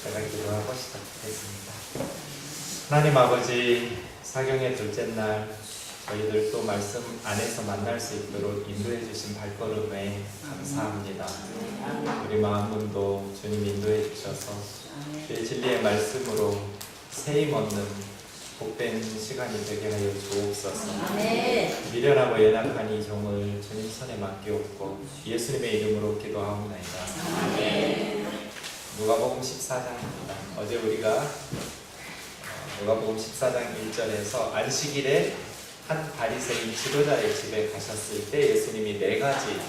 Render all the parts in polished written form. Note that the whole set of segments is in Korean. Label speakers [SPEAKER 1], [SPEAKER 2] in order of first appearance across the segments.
[SPEAKER 1] 제가 기도하고 시작하겠습니다. 하나님 아버지, 사경의 둘째 날 저희들 또 말씀 안에서 만날 수 있도록 인도해 주신 발걸음에 감사합니다. 우리 마음문도 주님 인도해 주셔서 주의 진리의 말씀으로 세임 얻는 복된 시간이 되게 하여 주옵소서. 미련하고 연약한 이 종을 주님 손에 맡기옵고 예수님의 이름으로 기도하옵나이다. 누가복음 14장입니다. 어제 우리가 누가복음 14장 1절에서 안식일에 한 바리새인 지도자의 집에 가셨을 때 예수님이 4가지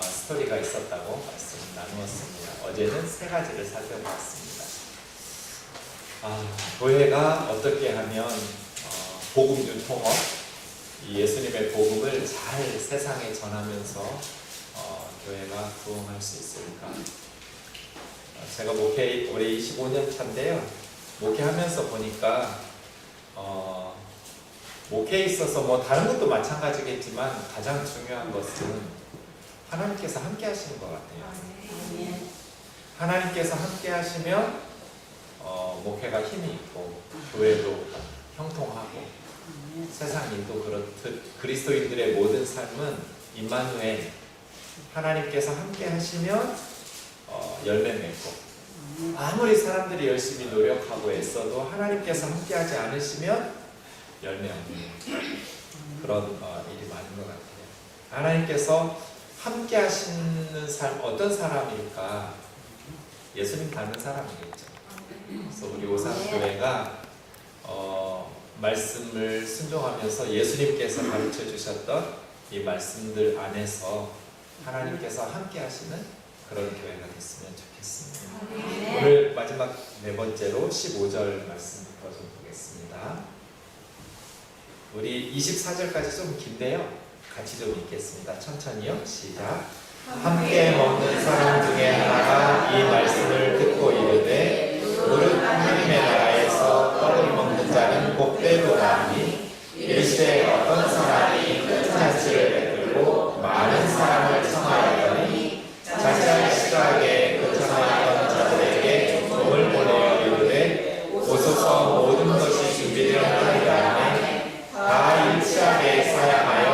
[SPEAKER 1] 스토리가 있었다고 말씀을 나누었습니다. 어제는 3가지를 살펴보았습니다. 교회가 어떻게 하면 복음 유통업, 이 예수님의 복음을 잘 세상에 전하면서 교회가 부흥할 수 있을까? 제가 목회 올해 25년 차인데요. 목회하면서 보니까 목회에 있어서 뭐 다른 것도 마찬가지겠지만 가장 중요한 것은 하나님께서 함께 하시는 것 같아요. 하나님께서 함께 하시면 목회가 힘이 있고 교회도 형통하고 세상 일도 그렇듯 그리스도인들의 모든 삶은 임마누엘, 하나님께서 함께 하시면 열매 맺고, 아무리 사람들이 열심히 노력하고 애써도 하나님께서 함께하지 않으시면 열매 없는 그런 일이 많은 것 같아요. 하나님께서 함께 하시는 삶, 어떤 사람일까? 예수님 닮은 사람이겠죠. 그래서 우리 오산교회가 말씀을 순종하면서 예수님께서 가르쳐 주셨던 이 말씀들 안에서 하나님께서 함께 하시는 그런 교회가 됐으면 좋겠습니다. 오늘 마지막 4번째로 15절 말씀부터 좀 보겠습니다. 우리 24절까지 좀 긴데요. 같이 좀 읽겠습니다. 천천히요. 시작. 함께 먹는 사람 중에 하나가 이 말씀을 듣고 이르되 무릇 하나님의 나라에서 떡을 먹는 자는 복되도라니 일시에 어떤 사람이 큰 잔치를 베풀고 많은 사람을 청하였더니 자기의 시각에 그 청하였던 자들에게 종을 보내어 이르되 오소서 모든 것이 준비되었나이다. 다 일치하게 사양하여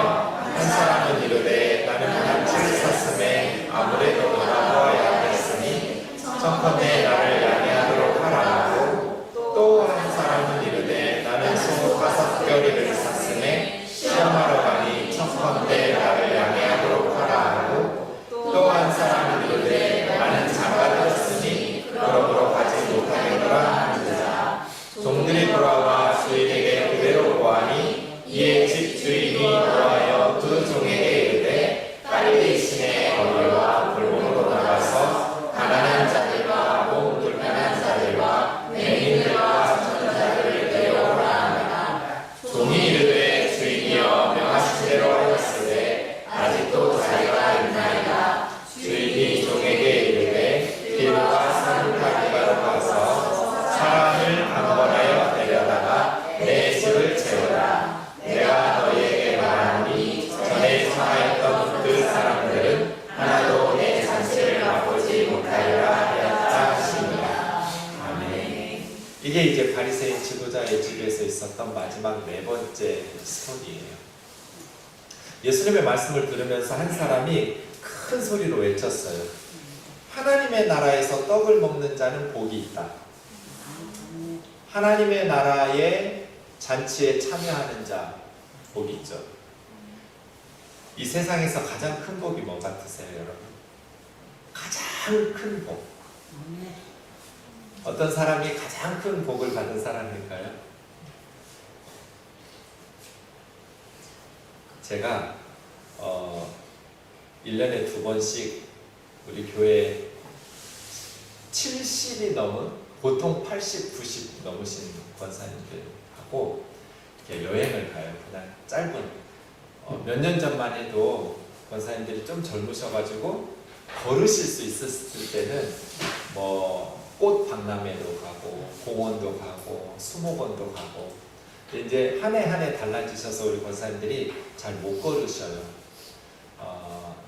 [SPEAKER 1] 한 사람은 이르되 나는 한 채를 샀음에 아무래도 돌아보아야 하겠으니 청컨대 나를 양해하도록 하라 하고, 또 한 사람은 이르되 나는 소 5겨리를 샀음에 시험하러 가니 청컨대 나를 양해하도록 하라 하고, 또 한 사람은 이르되 나는 장가 들었으니 그러므로 가지 못하겠노라 하는지라. 종들이 돌아와 주인에게 그대로 보아니 이에 집 주인이 노하여 그 종에게 이르되 빨리 이신의 거리와 골목으로 나가서 가난한 자들과 몸 불편한 자들과 맹인들과 전자들을 데려오라 하니라. 종이 이르되 주인이여 명하신 대로 하였으되 아직도 자리가 있나이다. 주인이 종에게 이르되 길과 산타기가로 가서 사람을 방문하여 데려다가 내 집을 채우라. 내가 너희에게 말하노니 전에 청하였던 그 사람들은 하나도 내 잔치를 맛보지 못하리라 하였다 하시니라. 아멘. 이게 이제 바리새인 지도자의 집에서 있었던 마지막 4번째 스토리예요. 예수님의 말씀을 들으면서 한 사람이 큰 소리로 외쳤어요. 하나님의 나라에서 떡을 먹는 자는 복이 있다. 하나님의 나라의 잔치에 참여하는 자 복이 있죠. 이 세상에서 가장 큰 복이 뭐 같으세요, 여러분? 가장 큰 복. 어떤 사람이 가장 큰 복을 받은 사람일까요? 제가 1년에 2번씩 우리 교회 70이 넘은, 보통 80, 90 넘으신 권사님들하고 여행을 가요. 그냥 짧은 몇 년 전만 해도 권사님들이 좀 젊으셔가지고 걸으실 수 있었을 때는 뭐 꽃 박람회도 가고 공원도 가고 수목원도 가고, 근데 이제 한 해 한 해 달라지셔서 우리 권사님들이 잘 못 걸으셔요.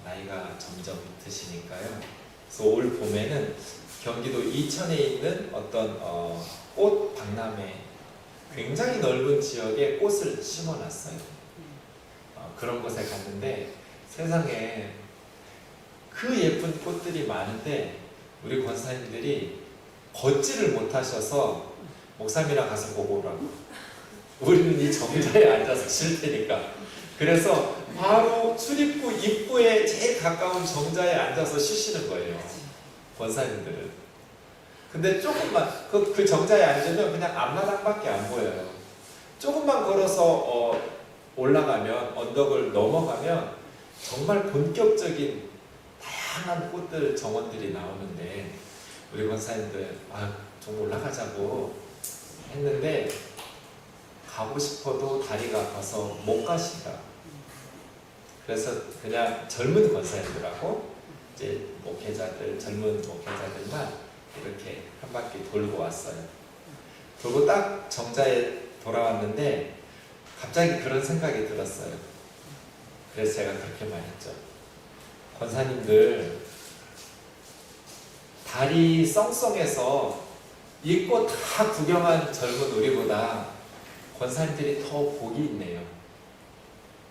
[SPEAKER 1] 나이가 점점 드시니까요. 그래서 올 봄에는 경기도 이천에 있는 어떤 꽃 박람회, 굉장히 넓은 지역에 꽃을 심어놨어요. 그런 곳에 갔는데 세상에 그 예쁜 꽃들이 많은데 우리 권사님들이 걷지를 못하셔서 목사님이랑 가서 보고 오라고. 우리는 이 정자에 앉아서 쉴 테니까. 그래서 바로 출입구 입구에 제일 가까운 정자에 앉아서 쉬시는 거예요, 권사님들은. 근데 조금만 그 정자에 앉으면 그냥 앞마당밖에 안 보여요. 조금만 걸어서 올라가면, 언덕을 넘어가면 정말 본격적인 다양한 꽃들 정원들이 나오는데 우리 권사님들 좀 올라가자고 했는데 가고 싶어도 다리가 아파서 못 가시다. 그래서 그냥 젊은 권사님들하고 이제 목회자들, 젊은 목회자들만 이렇게 한 바퀴 돌고 왔어요. 돌고 딱 정자에 돌아왔는데 갑자기 그런 생각이 들었어요. 그래서 제가 그렇게 말했죠. 권사님들 다리 썽썽해서 이 꽃 다 구경한 젊은 우리보다 권사님들이 더 복이 있네요.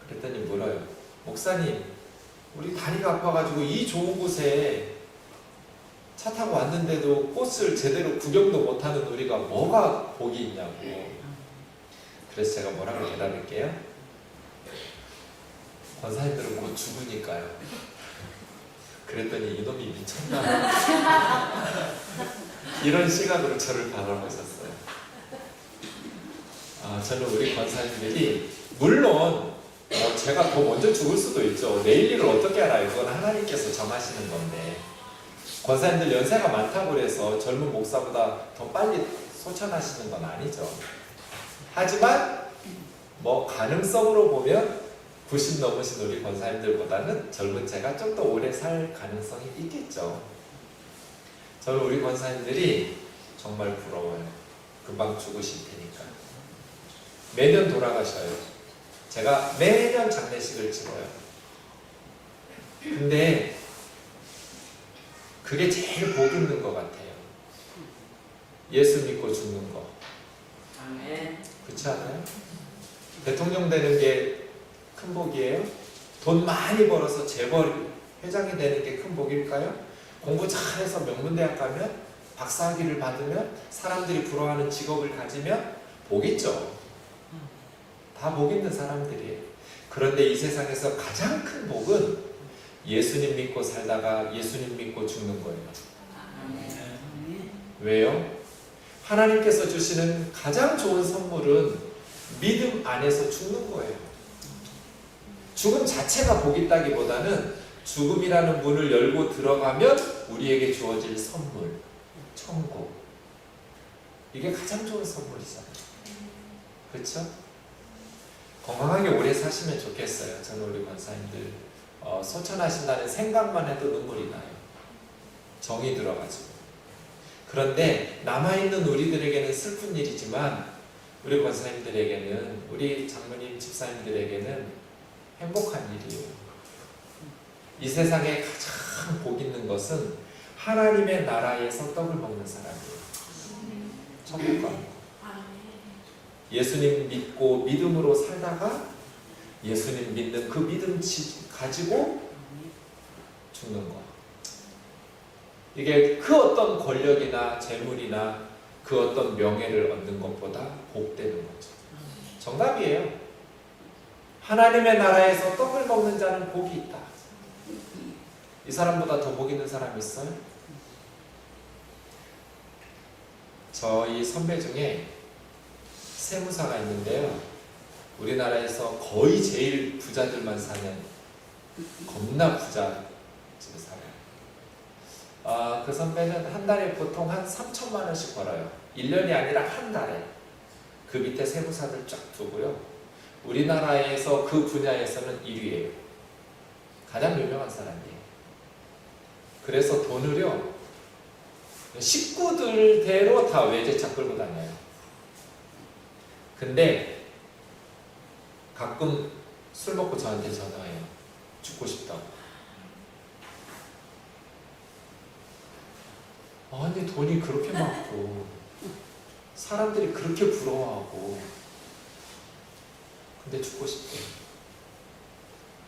[SPEAKER 1] 그랬더니 물어요. 목사님, 우리 다리가 아파가지고 이 좋은 곳에 차 타고 왔는데도 꽃을 제대로 구경도 못하는 우리가 뭐가 복이 있냐고. 그래서 제가 뭐라고 대답할게요? 권사님들은 곧 죽으니까요. 그랬더니 이놈이 미쳤나? 이런 시각으로 저를 바라보셨어요. 저는 우리 권사님들이 물론 제가 더 먼저 죽을 수도 있죠. 내일 일을 어떻게 알아요? 그건 하나님께서 정하시는 건데, 권사님들 연세가 많다고 해서 젊은 목사보다 더 빨리 소천하시는 건 아니죠. 하지만 가능성으로 보면 90 넘으신 우리 권사님들보다는 젊은 제가 좀 더 오래 살 가능성이 있겠죠. 저는 우리 권사님들이 정말 부러워요. 금방 죽으실 테니까. 매년 돌아가셔요. 제가 매년 장례식을 치러요. 근데 그게 제일 복 있는 것 같아요. 예수 믿고 죽는 거. 그렇지 않아요? 대통령 되는 게 큰 복이에요? 돈 많이 벌어서 재벌 회장이 되는 게 큰 복일까요? 공부 잘해서 명문대학 가면, 박사학위를 받으면, 사람들이 부러워하는 직업을 가지면 복 있죠. 다 복 있는 사람들이에요. 그런데 이 세상에서 가장 큰 복은 예수님 믿고 살다가 예수님 믿고 죽는 거예요. 왜요? 하나님께서 주시는 가장 좋은 선물은 믿음 안에서 죽는 거예요. 죽음 자체가 복 있다기보다는 죽음이라는 문을 열고 들어가면 우리에게 주어질 선물, 천국. 이게 가장 좋은 선물이잖아요. 그렇죠? 건강하게 오래 사시면 좋겠어요. 저는 우리 권사님들 소천하신다는 생각만 해도 눈물이 나요. 정이 들어가지고. 그런데 남아있는 우리들에게는 슬픈 일이지만 우리 권사님들에게는, 우리 장로님 집사님들에게는 행복한 일이에요. 이 세상에 가장 복 있는 것은 하나님의 나라에서 떡을 먹는 사람이에요. 천국 가는 거. 예수님 믿고 믿음으로 살다가 예수님 믿는 그 믿음 가지고 죽는 거. 이게 그 어떤 권력이나 재물이나 그 어떤 명예를 얻는 것보다 복되는 거죠. 정답이에요. 하나님의 나라에서 떡을 먹는 자는 복이 있다. 이 사람보다 더 복 있는 사람 있어요? 저희 선배 중에 세무사가 있는데요. 우리나라에서 거의 제일 부자들만 사는 겁나 부자 집에 살아요. 그 선배는 한 달에 보통 한 3천만 원씩 벌어요. 1년이 아니라 한 달에. 그 밑에 세무사들 쫙 두고요. 우리나라에서 그 분야에서는 1위예요. 가장 유명한 사람이에요. 그래서 돈을요, 식구들대로 다 외제차 끌고 다녀요. 근데 가끔 술 먹고 저한테 전화해요. 죽고 싶다고. 아니 돈이 그렇게 많고 사람들이 그렇게 부러워하고 근데 죽고 싶대.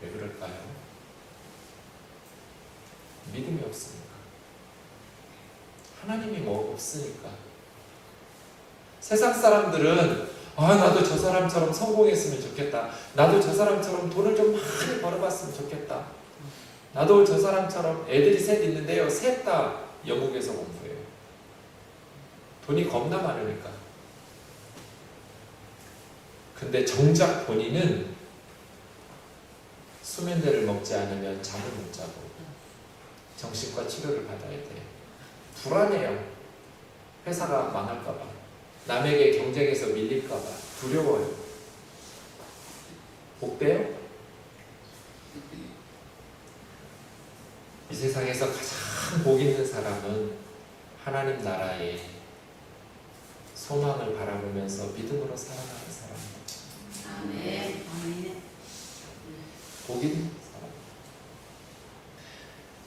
[SPEAKER 1] 왜 그럴까요? 믿음이 없으니까. 하나님이 뭐 없으니까. 세상 사람들은 나도 저 사람처럼 성공했으면 좋겠다. 나도 저 사람처럼 돈을 좀 많이 벌어봤으면 좋겠다. 나도 저 사람처럼 애들이 셋 있는데요. 셋 다 영국에서 공부해요. 돈이 겁나 많으니까. 근데 정작 본인은 수면제를 먹지 않으면 잠을 못 자고 정신과 치료를 받아야 돼. 불안해요. 회사가 망할까봐, 남에게 경쟁에서 밀릴까봐 두려워요. 복돼요? 이 세상에서 가장 복 있는 사람은 하나님 나라에 소망을 바라보면서 믿음으로 살아가는 사람.
[SPEAKER 2] 아멘.
[SPEAKER 1] 복 있는 사람.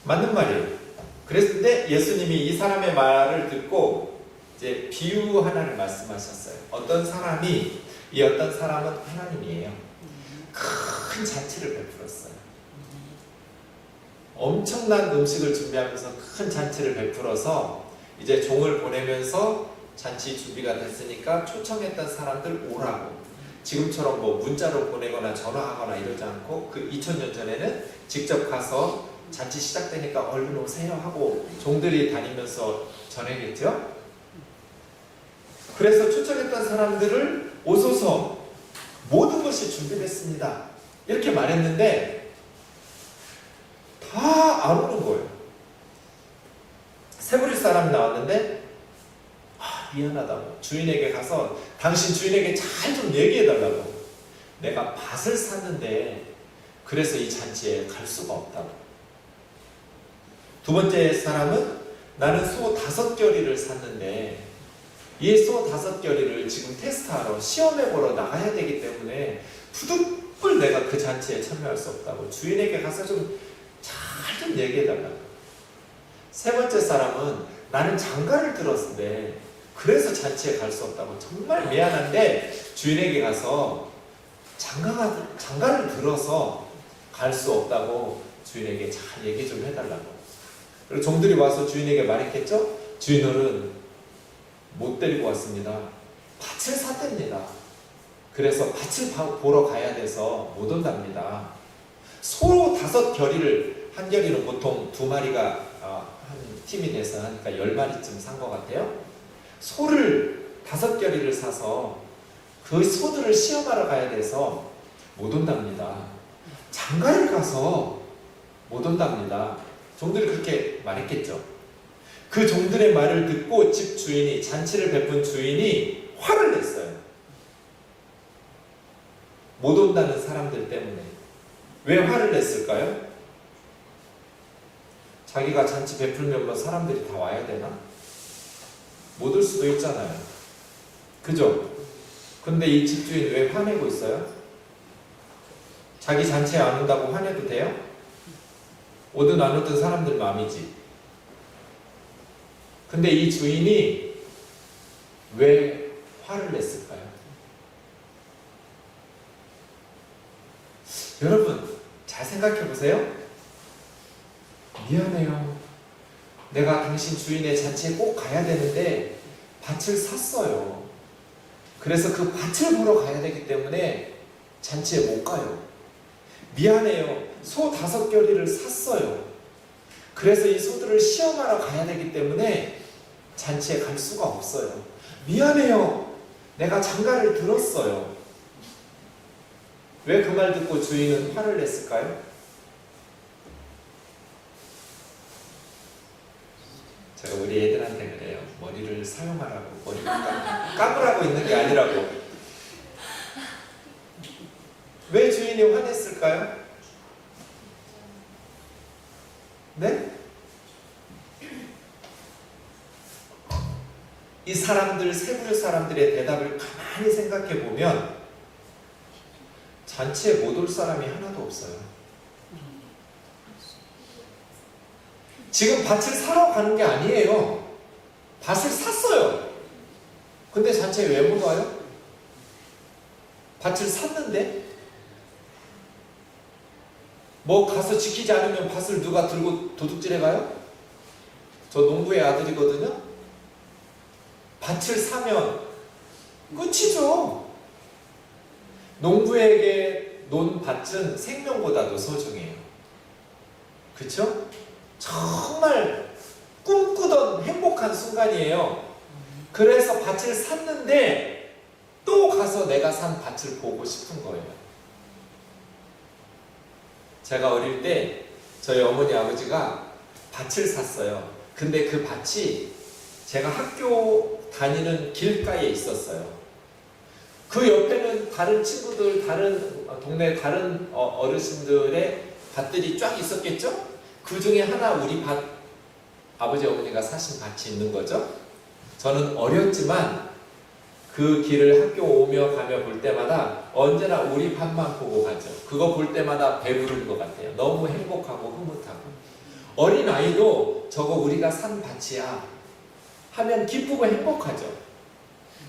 [SPEAKER 1] 맞는 말이에요. 그랬는데 예수님이 이 사람의 말을 듣고 이제 비유 하나를 말씀하셨어요. 어떤 사람은 하나님이에요. 큰 잔치를 베풀었어요. 엄청난 음식을 준비하면서 큰 잔치를 베풀어서 이제 종을 보내면서 잔치 준비가 됐으니까 초청했던 사람들 오라고. 지금처럼 뭐 문자로 보내거나 전화하거나 이러지 않고 그 2000년 전에는 직접 가서 잔치 시작되니까 얼른 오세요 하고 종들이 다니면서 전해겠죠. 그래서 초청했던 사람들을 오소서, 모든 것이 준비됐습니다 이렇게 말했는데 다 안 오는 거예요. 세부리 사람이 나왔는데 미안하다고 주인에게 가서 당신 주인에게 잘 좀 얘기해달라고. 내가 밭을 샀는데 그래서 이 잔치에 갈 수가 없다고. 두 번째 사람은 나는 소 5겨리를 샀는데 이 소 5겨리를 지금 테스트하러 시험해보러 나가야 되기 때문에 부득불 내가 그 잔치에 참여할 수 없다고. 주인에게 가서 좀 잘 좀 얘기해달라고. 세 번째 사람은 나는 장가를 들었는데 그래서 잔치에 갈 수 없다고. 정말 미안한데 주인에게 가서 장가를 들어서 갈 수 없다고 주인에게 잘 얘기 좀 해달라고. 그리고 종들이 와서 주인에게 말했겠죠? 주인어른 못 데리고 왔습니다. 밭을 샀답니다. 그래서 밭을 보러 가야 돼서 못 온답니다. 소 5겨리를, 한 겨리는 보통 2마리가 한 팀이 돼서 하니까 10마리쯤 산 것 같아요. 소를 5겨리를 사서 그 소들을 시험하러 가야 돼서 못 온답니다. 장가를 가서 못 온답니다. 종들이 그렇게 말했겠죠. 그 종들의 말을 듣고 집 주인이, 잔치를 베푼 주인이 화를 냈어요. 못 온다는 사람들 때문에. 왜 화를 냈을까요? 자기가 잔치 베풀면 뭐 사람들이 다 와야 되나? 못 올 수도 있잖아요. 그죠? 근데 이 집주인 왜 화내고 있어요? 자기 잔치에 안 온다고 화내도 돼요? 오든 안 오든 사람들 마음이지. 근데 이 주인이 왜 화를 냈을까요? 여러분 잘 생각해 보세요. 미안해요. 내가 당신 주인의 잔치에 꼭 가야 되는데 밭을 샀어요. 그래서 그 밭을 보러 가야 되기 때문에 잔치에 못 가요. 미안해요. 소 5겨리를 샀어요. 그래서 이 소들을 시험하러 가야 되기 때문에 잔치에 갈 수가 없어요. 미안해요. 내가 장가를 들었어요. 왜 그 말 듣고 주인은 화를 냈을까요? 제가 우리 애들한테 그래요. 머리를 사용하라고, 머리를 감으라고 있는 게 아니라고. 왜 주인이 화냈을까요? 네? 이 사람들, 세부의 사람들의 대답을 가만히 생각해 보면 잔치에 못 올 사람이 하나도 없어요. 지금 밭을 사러 가는 게 아니에요. 밭을 샀어요. 근데 잔치에 왜 못 와요? 밭을 샀는데? 뭐 가서 지키지 않으면 밭을 누가 들고 도둑질해 가요? 저 농부의 아들이거든요. 밭을 사면 끝이죠. 농부에게 논 밭은 생명보다도 소중해요. 그쵸? 정말 꿈꾸던 행복한 순간이에요. 그래서 밭을 샀는데 또 가서 내가 산 밭을 보고 싶은 거예요. 제가 어릴 때 저희 어머니 아버지가 밭을 샀어요. 근데 그 밭이 제가 학교 다니는 길가에 있었어요. 그 옆에는 다른 친구들, 다른 동네 다른 어르신들의 밭들이 쫙 있었겠죠? 그 중에 하나 우리 밭, 아버지 어머니가 사신 밭이 있는 거죠. 저는 어렸지만 그 길을 학교 오며 가며 볼 때마다 언제나 우리 밭만 보고 가죠. 그거 볼 때마다 배부른 것 같아요. 너무 행복하고 흐뭇하고. 어린아이도 저거 우리가 산 밭이야 하면 기쁘고 행복하죠.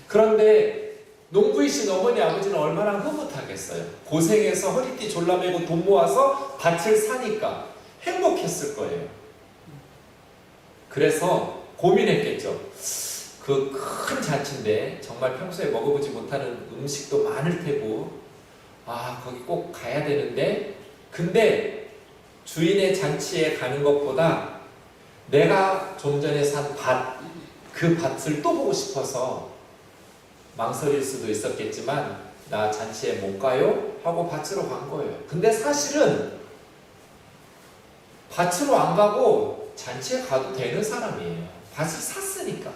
[SPEAKER 1] 그런데 농부이신 어머니 아버지는 얼마나 흐뭇하겠어요. 고생해서 허리띠 졸라매고 돈 모아서 밭을 사니까 행복했을 거예요. 그래서 고민했겠죠. 그 큰 잔치인데 정말 평소에 먹어보지 못하는 음식도 많을 테고, 아 거기 꼭 가야 되는데, 근데 주인의 잔치에 가는 것보다 내가 좀 전에 산 밭, 그 밭을 또 보고 싶어서 망설일 수도 있었겠지만 나 잔치에 못 가요? 하고 밭으로 간 거예요. 근데 사실은 밭으로 안 가고 잔치에 가도 되는 사람이에요. 밭을 샀으니까.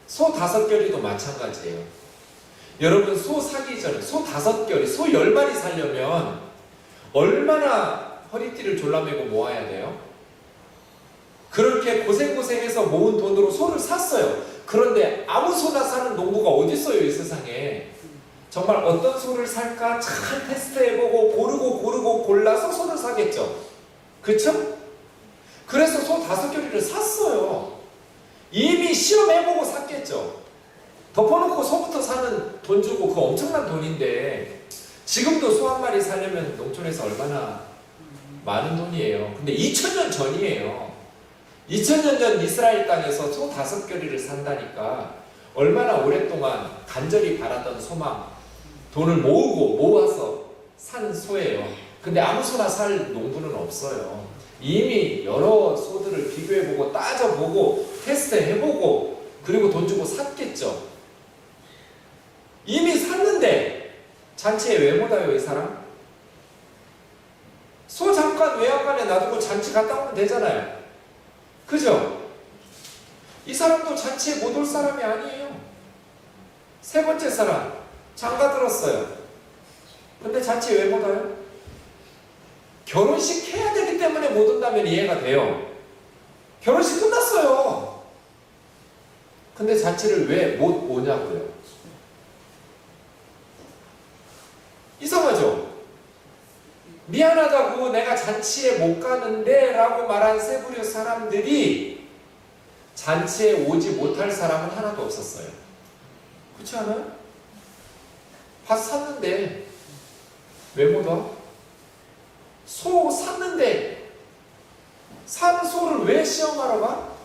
[SPEAKER 1] 소 5결이도 마찬가지예요. 여러분 소 사기 전에 소 5결이, 소 10마리 살려면 얼마나 허리띠를 졸라매고 모아야 돼요? 그렇게 고생해서 모은 돈으로 소를 샀어요. 그런데 아무 소나 사는 농부가 어디 있어요, 이 세상에. 정말 어떤 소를 살까 잘 테스트해보고 고르고 골라서 소를 사겠죠. 그쵸? 그래서 소 5결이를 샀어요. 이미 시험해보고 샀겠죠. 덮어놓고 소부터 사는 돈 주고 그거 엄청난 돈인데, 지금도 소 한 마리 사려면 농촌에서 얼마나 많은 돈이에요. 근데 2000년 전이에요. 2000년 전 이스라엘 땅에서 소 5결이를 산다니까 얼마나 오랫동안 간절히 바라던 소망, 돈을 모아서 산 소예요. 근데 아무 소나 살 농부는 없어요. 이미 여러 소들을 비교해보고 따져보고 테스트해보고 그리고 돈 주고 샀겠죠. 이미 샀는데 잔치에 왜 못 와요, 이 사람? 소 잠깐 외양간에 놔두고 잔치 갔다 오면 되잖아요. 그죠? 이 사람도 잔치에 못 올 사람이 아니에요. 세 번째 사람, 장가 들었어요. 근데 잔치에 왜 못 와요? 결혼식 해야 되기 때문에 못 온다면 이해가 돼요. 결혼식 끝났어요. 근데 잔치를 왜 못 오냐고요? 이상하죠? 미안하다고 내가 잔치에 못 가는데 라고 말한 세부류 사람들이 잔치에 오지 못할 사람은 하나도 없었어요. 그렇지 않아요? 밭 샀는데 왜 못 와? 소 샀는데 산 소를 왜 시험하러 가?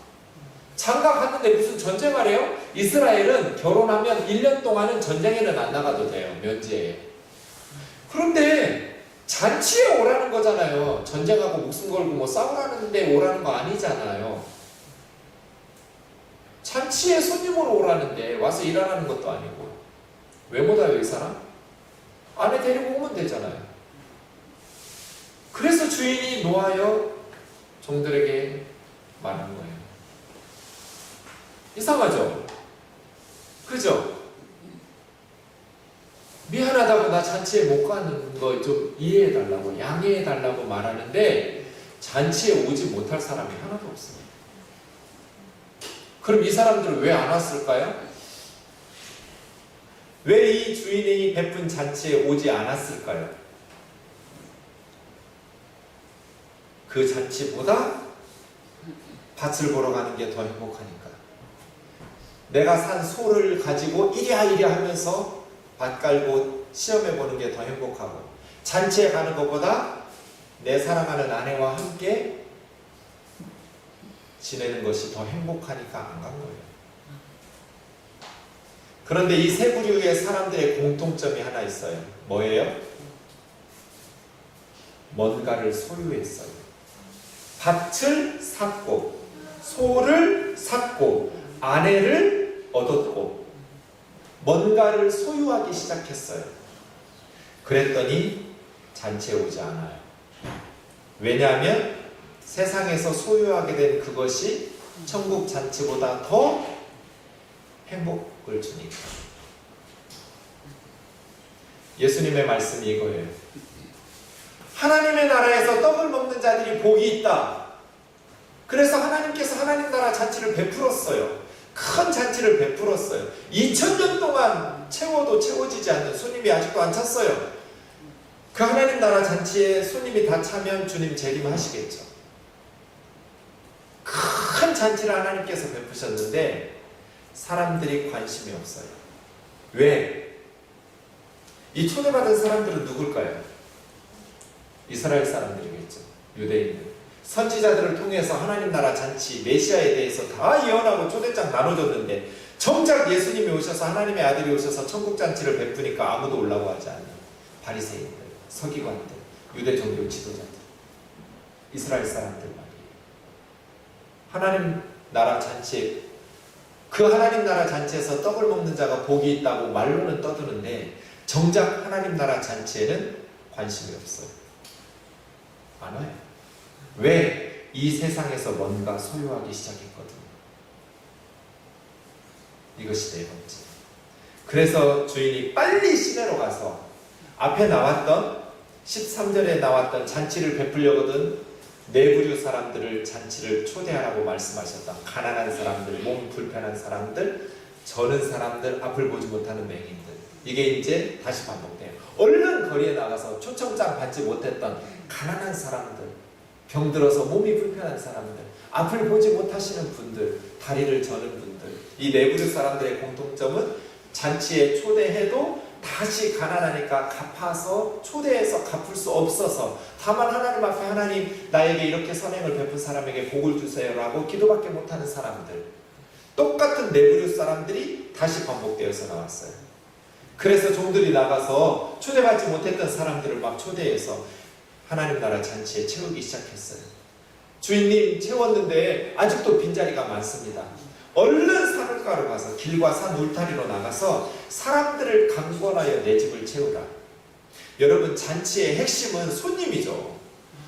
[SPEAKER 1] 장가 갔는데 무슨 전쟁하래요? 이스라엘은 결혼하면 1년 동안은 전쟁에는 안 나가도 돼요. 면제에. 그런데 잔치에 오라는 거잖아요. 전쟁하고 목숨 걸고 뭐 싸우라는데 오라는 거 아니잖아요. 잔치에 손님으로 오라는데 와서 일하라는 것도 아니고. 왜 못 와요, 이 사람? 아내 데리고 오면 되잖아요. 그래서 주인이 노하여 종들에게 말한 거예요. 이상하죠? 그죠? 미안하다고 나 잔치에 못 가는 거 좀 이해해달라고, 양해해달라고 말하는데 잔치에 오지 못할 사람이 하나도 없습니다. 그럼 이 사람들은 왜 안 왔을까요? 왜 이 주인이 베푼 잔치에 오지 않았을까요? 그 잔치보다 밭을 보러 가는 게 더 행복하니까. 내가 산 소를 가지고 이랴 하면서 밭 깔고 시험해 보는 게 더 행복하고, 잔치에 가는 것보다 내 사랑하는 아내와 함께 지내는 것이 더 행복하니까 안 간 거예요. 그런데 이 세 부류의 사람들의 공통점이 하나 있어요. 뭐예요? 뭔가를 소유했어요. 밭을 샀고, 소를 샀고, 아내를 얻었고, 뭔가를 소유하기 시작했어요. 그랬더니 잔치에 오지 않아요. 왜냐하면 세상에서 소유하게 된 그것이 천국 잔치보다 더 행복을 주니까. 예수님의 말씀이 이거예요. 하나님의 나라에서 떡을 먹는 자들이 복이 있다. 그래서 하나님께서 하나님 나라 잔치를 베풀었어요. 큰 잔치를 베풀었어요. 2000년 동안 채워도 채워지지 않는, 손님이 아직도 안 찼어요. 그 하나님 나라 잔치에 손님이 다 차면 주님 재림하시겠죠. 큰 잔치를 하나님께서 베푸셨는데 사람들이 관심이 없어요. 왜? 이 초대받은 사람들은 누굴까요? 이스라엘 사람들이겠죠. 유대인들. 선지자들을 통해서 하나님 나라 잔치, 메시아에 대해서 다 예언하고 초대장 나눠줬는데 정작 예수님이 오셔서, 하나님의 아들이 오셔서 천국 잔치를 베푸니까 아무도 올라고 하지 않아요. 바리새인들, 서기관들, 유대 종교 지도자들, 이스라엘 사람들 말이에요. 하나님 나라 잔치에, 그 하나님 나라 잔치에서 떡을 먹는 자가 복이 있다고 말로는 떠드는데 정작 하나님 나라 잔치에는 관심이 없어요. 안 와요. 왜? 이 세상에서 뭔가 소유하기 시작했거든요. 이것이 네 번째. 그래서 주인이 빨리 시내로 가서 앞에 나왔던 13절에 나왔던 잔치를 베풀려거든 네 부류 사람들을 잔치를 초대하라고 말씀하셨다. 가난한 사람들, 몸 불편한 사람들, 저는 사람들, 앞을 보지 못하는 맹인들. 이게 이제 다시 반복돼요. 얼른 거리에 나가서 초청장 받지 못했던 가난한 사람들, 병들어서 몸이 불편한 사람들, 앞을 보지 못하시는 분들, 다리를 저는 분들, 이 네 부류 사람들의 공통점은 잔치에 초대해도 다시 가난하니까 갚아서, 초대해서 갚을 수 없어서, 다만 하나님 앞에 하나님 나에게 이렇게 선행을 베푼 사람에게 복을 주세요라고 기도밖에 못하는 사람들, 똑같은 네 부류 사람들이 다시 반복되어서 나왔어요. 그래서 종들이 나가서 초대받지 못했던 사람들을 막 초대해서 하나님 나라 잔치에 채우기 시작했어요. 주인님 채웠는데 아직도 빈자리가 많습니다. 얼른 산울가로 가서, 길과 산 울타리로 나가서 사람들을 강권하여 내 집을 채우라. 여러분, 잔치의 핵심은 손님이죠.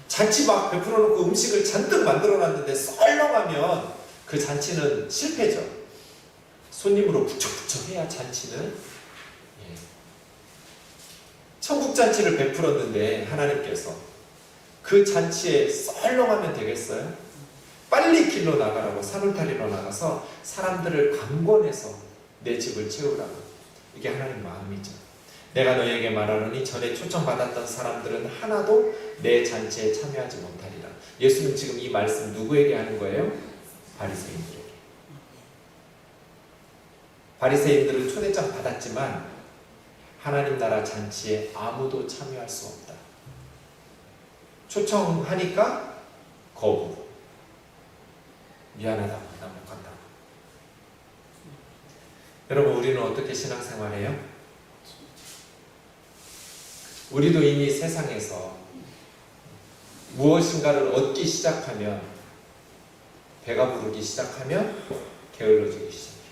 [SPEAKER 1] 잔치 막 베풀어 놓고 음식을 잔뜩 만들어 놨는데 썰렁하면 그 잔치는 실패죠. 손님으로 북적북적 해야 잔치는. 천국 잔치를 베풀었는데 하나님께서 그 잔치에 썰렁하면 되겠어요? 빨리 길로 나가라고, 산울타리로 나가서 사람들을 강권해서 내 집을 채우라고. 이게 하나님 마음이죠. 내가 너희에게 말하노니 전에 초청받았던 사람들은 하나도 내 잔치에 참여하지 못하리라. 예수님 지금 이 말씀 누구에게 하는 거예요? 바리새인들에게. 바리새인들은 초대장 받았지만 하나님 나라 잔치에 아무도 참여할 수 없다. 초청하니까 거부. 미안하다, 나 못 간다. 여러분, 우리는 어떻게 신앙생활해요? 우리도 이미 세상에서 무엇인가를 얻기 시작하면, 배가 부르기 시작하면 게을러지기 시작해요.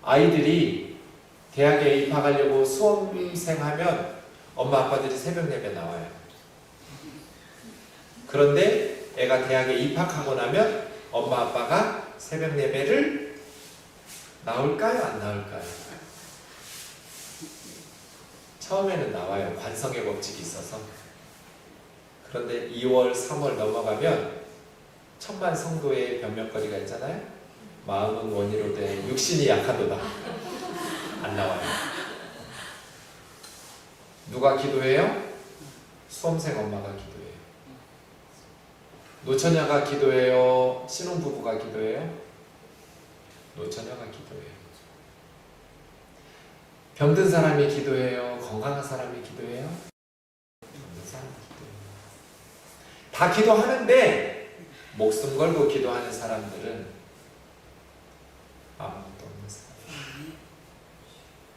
[SPEAKER 1] 아이들이 대학에 입학하려고 수험생하면 엄마 아빠들이 새벽 예배 나와요. 그런데 애가 대학에 입학하고 나면 엄마 아빠가 새벽 예배를 나올까요? 안 나올까요? 처음에는 나와요. 관성의 법칙이 있어서. 그런데 2월, 3월 넘어가면 천만 성도의 변명거리가 있잖아요. 마음은 원이로 돼 육신이 약하도다. 안 나와요. 누가 기도해요? 수험생 엄마가 기도해요. 노처녀가 기도해요? 신혼부부가 기도해요? 노처녀가 기도해요. 병든 사람이 기도해요? 건강한 사람이 기도해요? 병든 사람이 기도해요. 다 기도하는데 목숨 걸고 기도하는 사람들은 아무것도 없는 사람.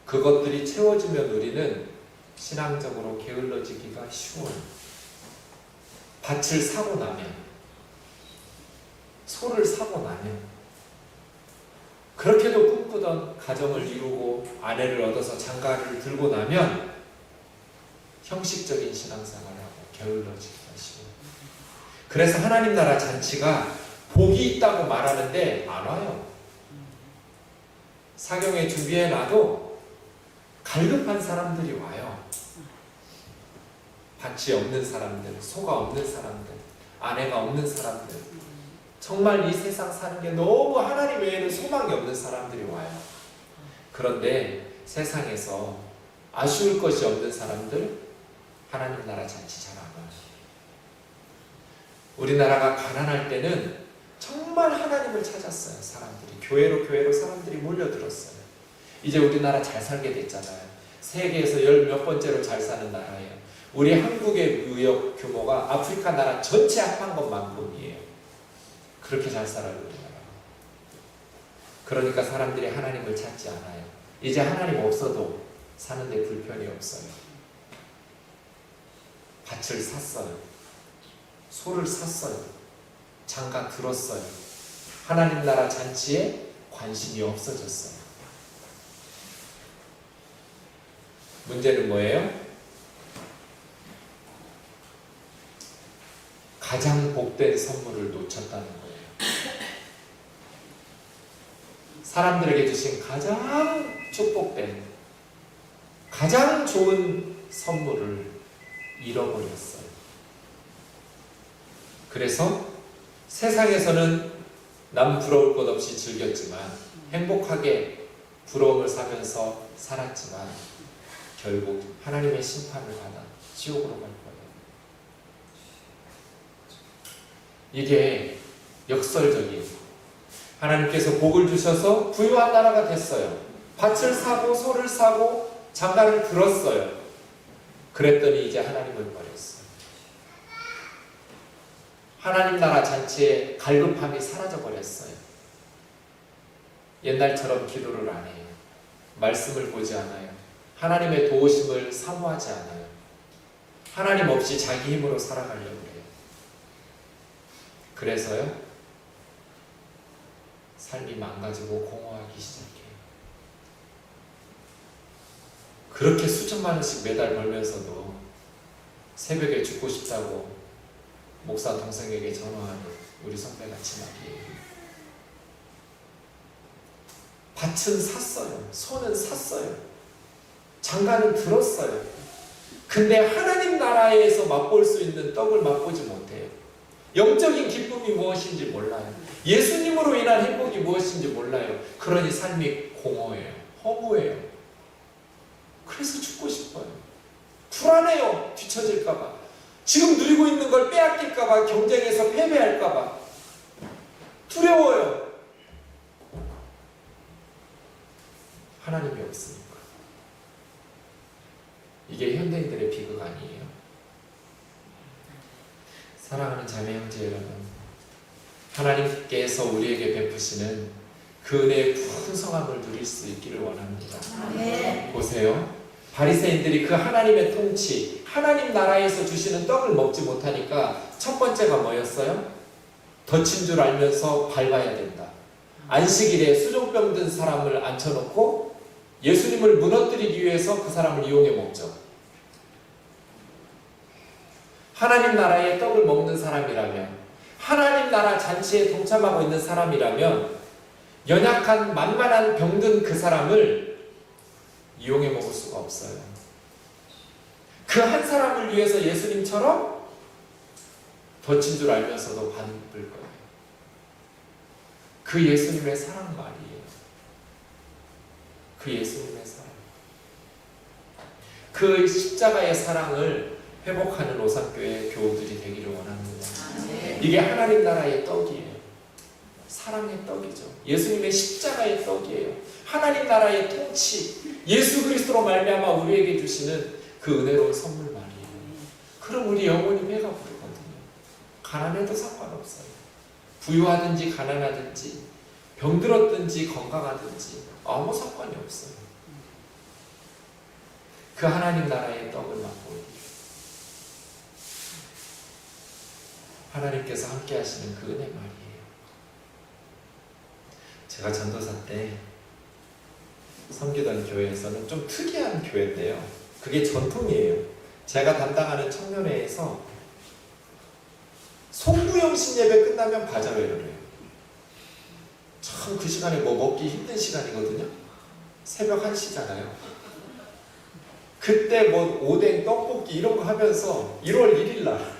[SPEAKER 1] 그것들이 채워지면 우리는 신앙적으로 게을러지기가 쉬워요. 밭을 사고 나면, 소를 사고 나면, 그렇게도 꿈꾸던 가정을 이루고 아내를 얻어서 장가를 들고 나면 형식적인 신앙생활을 하고 게을러지기가 쉬워요. 그래서 하나님 나라 잔치가 복이 있다고 말하는데 안 와요. 사경에 준비해놔도 갈급한 사람들이 와요. 밭이 없는 사람들, 소가 없는 사람들, 아내가 없는 사람들, 정말 이 세상 사는 게 너무 하나님 외에는 소망이 없는 사람들이 와요. 그런데 세상에서 아쉬울 것이 없는 사람들, 하나님 나라 잔치 잘 안 와요. 우리나라가 가난할 때는 정말 하나님을 찾았어요. 사람들이 교회로 사람들이 몰려들었어요. 이제 우리나라 잘 살게 됐잖아요. 세계에서 10몇 번째로 잘 사는 나라예요. 우리 한국의 무역 규모가 아프리카 나라 전체 합한 것만큼이에요. 그렇게 잘 살아요, 우리나라. 그러니까 사람들이 하나님을 찾지 않아요. 이제 하나님 없어도 사는데 불편이 없어요. 밭을 샀어요. 소를 샀어요. 장가 들었어요. 하나님 나라 잔치에 관심이 없어졌어요. 문제는 뭐예요? 가장 복된 선물을 놓쳤다는 거예요. 사람들에게 주신 가장 축복된, 가장 좋은 선물을 잃어버렸어요. 그래서 세상에서는 남 부러울 것 없이 즐겼지만, 행복하게 부러움을 사면서 살았지만 결국 하나님의 심판을 받아 지옥으로 갈 거예요. 이게 역설적이에요. 하나님께서 복을 주셔서 부유한 나라가 됐어요. 밭을 사고 소를 사고 장가를 들었어요. 그랬더니 이제 하나님을 버렸어요. 하나님 나라 잔치에 갈급함이 사라져 버렸어요. 옛날처럼 기도를 안 해요. 말씀을 보지 않아요. 하나님의 도우심을 사모하지 않아요. 하나님 없이 자기 힘으로 살아가려고 해요. 그래서요, 삶이 망가지고 공허하기 시작해요. 그렇게 수천만 원씩 매달 벌면서도 새벽에 죽고 싶다고 목사 동생에게 전화하는 우리 선배가 지막이에요. 밭은 샀어요. 소는 샀어요. 장가는 들었어요. 근데 하나님 나라에서 맛볼 수 있는 떡을 맛보지 못해요. 영적인 기쁨이 무엇인지 몰라요. 예수님으로 인한 행복이 무엇인지 몰라요. 그러니 삶이 공허해요. 허무해요. 그래서 죽고 싶어요. 불안해요. 뒤처질까봐. 지금 누리고 있는 걸 빼앗길까봐, 경쟁에서 패배할까봐. 두려워요. 하나님이 없으니까. 이게 현대인들의 비극 아니에요? 사랑하는 자매 형제 여러분, 하나님께서 우리에게 베푸시는 그 은혜의 풍성함을 누릴 수 있기를 원합니다. 네. 보세요. 바리새인들이 그 하나님의 통치, 하나님 나라에서 주시는 떡을 먹지 못하니까 첫 번째가 뭐였어요? 덫인 줄 알면서 밟아야 된다. 안식일에 수종병 든 사람을 앉혀놓고 예수님을 무너뜨리기 위해서 그 사람을 이용해 먹죠. 하나님 나라의 떡을 먹는 사람이라면, 하나님 나라 잔치에 동참하고 있는 사람이라면 연약한 만만한 병든 그 사람을 이용해 먹을 수가 없어요. 그 한 사람을 위해서 예수님처럼 덫인 줄 알면서도 받을 거예요. 그 예수님의 사랑 말이에요. 그 예수님의 사랑. 그 십자가의 사랑을 회복하는 오산교회 교우들이 되기를 원합니다. 이게 하나님 나라의 떡이에요. 사랑의 떡이죠. 예수님의 십자가의 떡이에요. 하나님 나라의 통치, 예수 그리스도로 말미암아 우리에게 주시는 그 은혜로운 선물 말이에요. 그럼 우리 영혼이 배가 부르거든요. 가난해도 상관없어요. 부유하든지 가난하든지 병들었든지 건강하든지 아무 상관이 없어요. 그 하나님 나라의 떡을 맛보기. 하나님께서 함께 하시는 그 은혜 말이에요. 제가 전도사 때 섬기던 교회에서는 좀 특이한 교회인데요. 그게 전통이에요. 제가 담당하는 청년회에서 송구영신 예배 끝나면 바자회를 해요. 참 그 시간에 뭐 먹기 힘든 시간이거든요. 새벽 1시잖아요. 그때 뭐 오뎅, 떡볶이 이런 거 하면서 1월 1일 날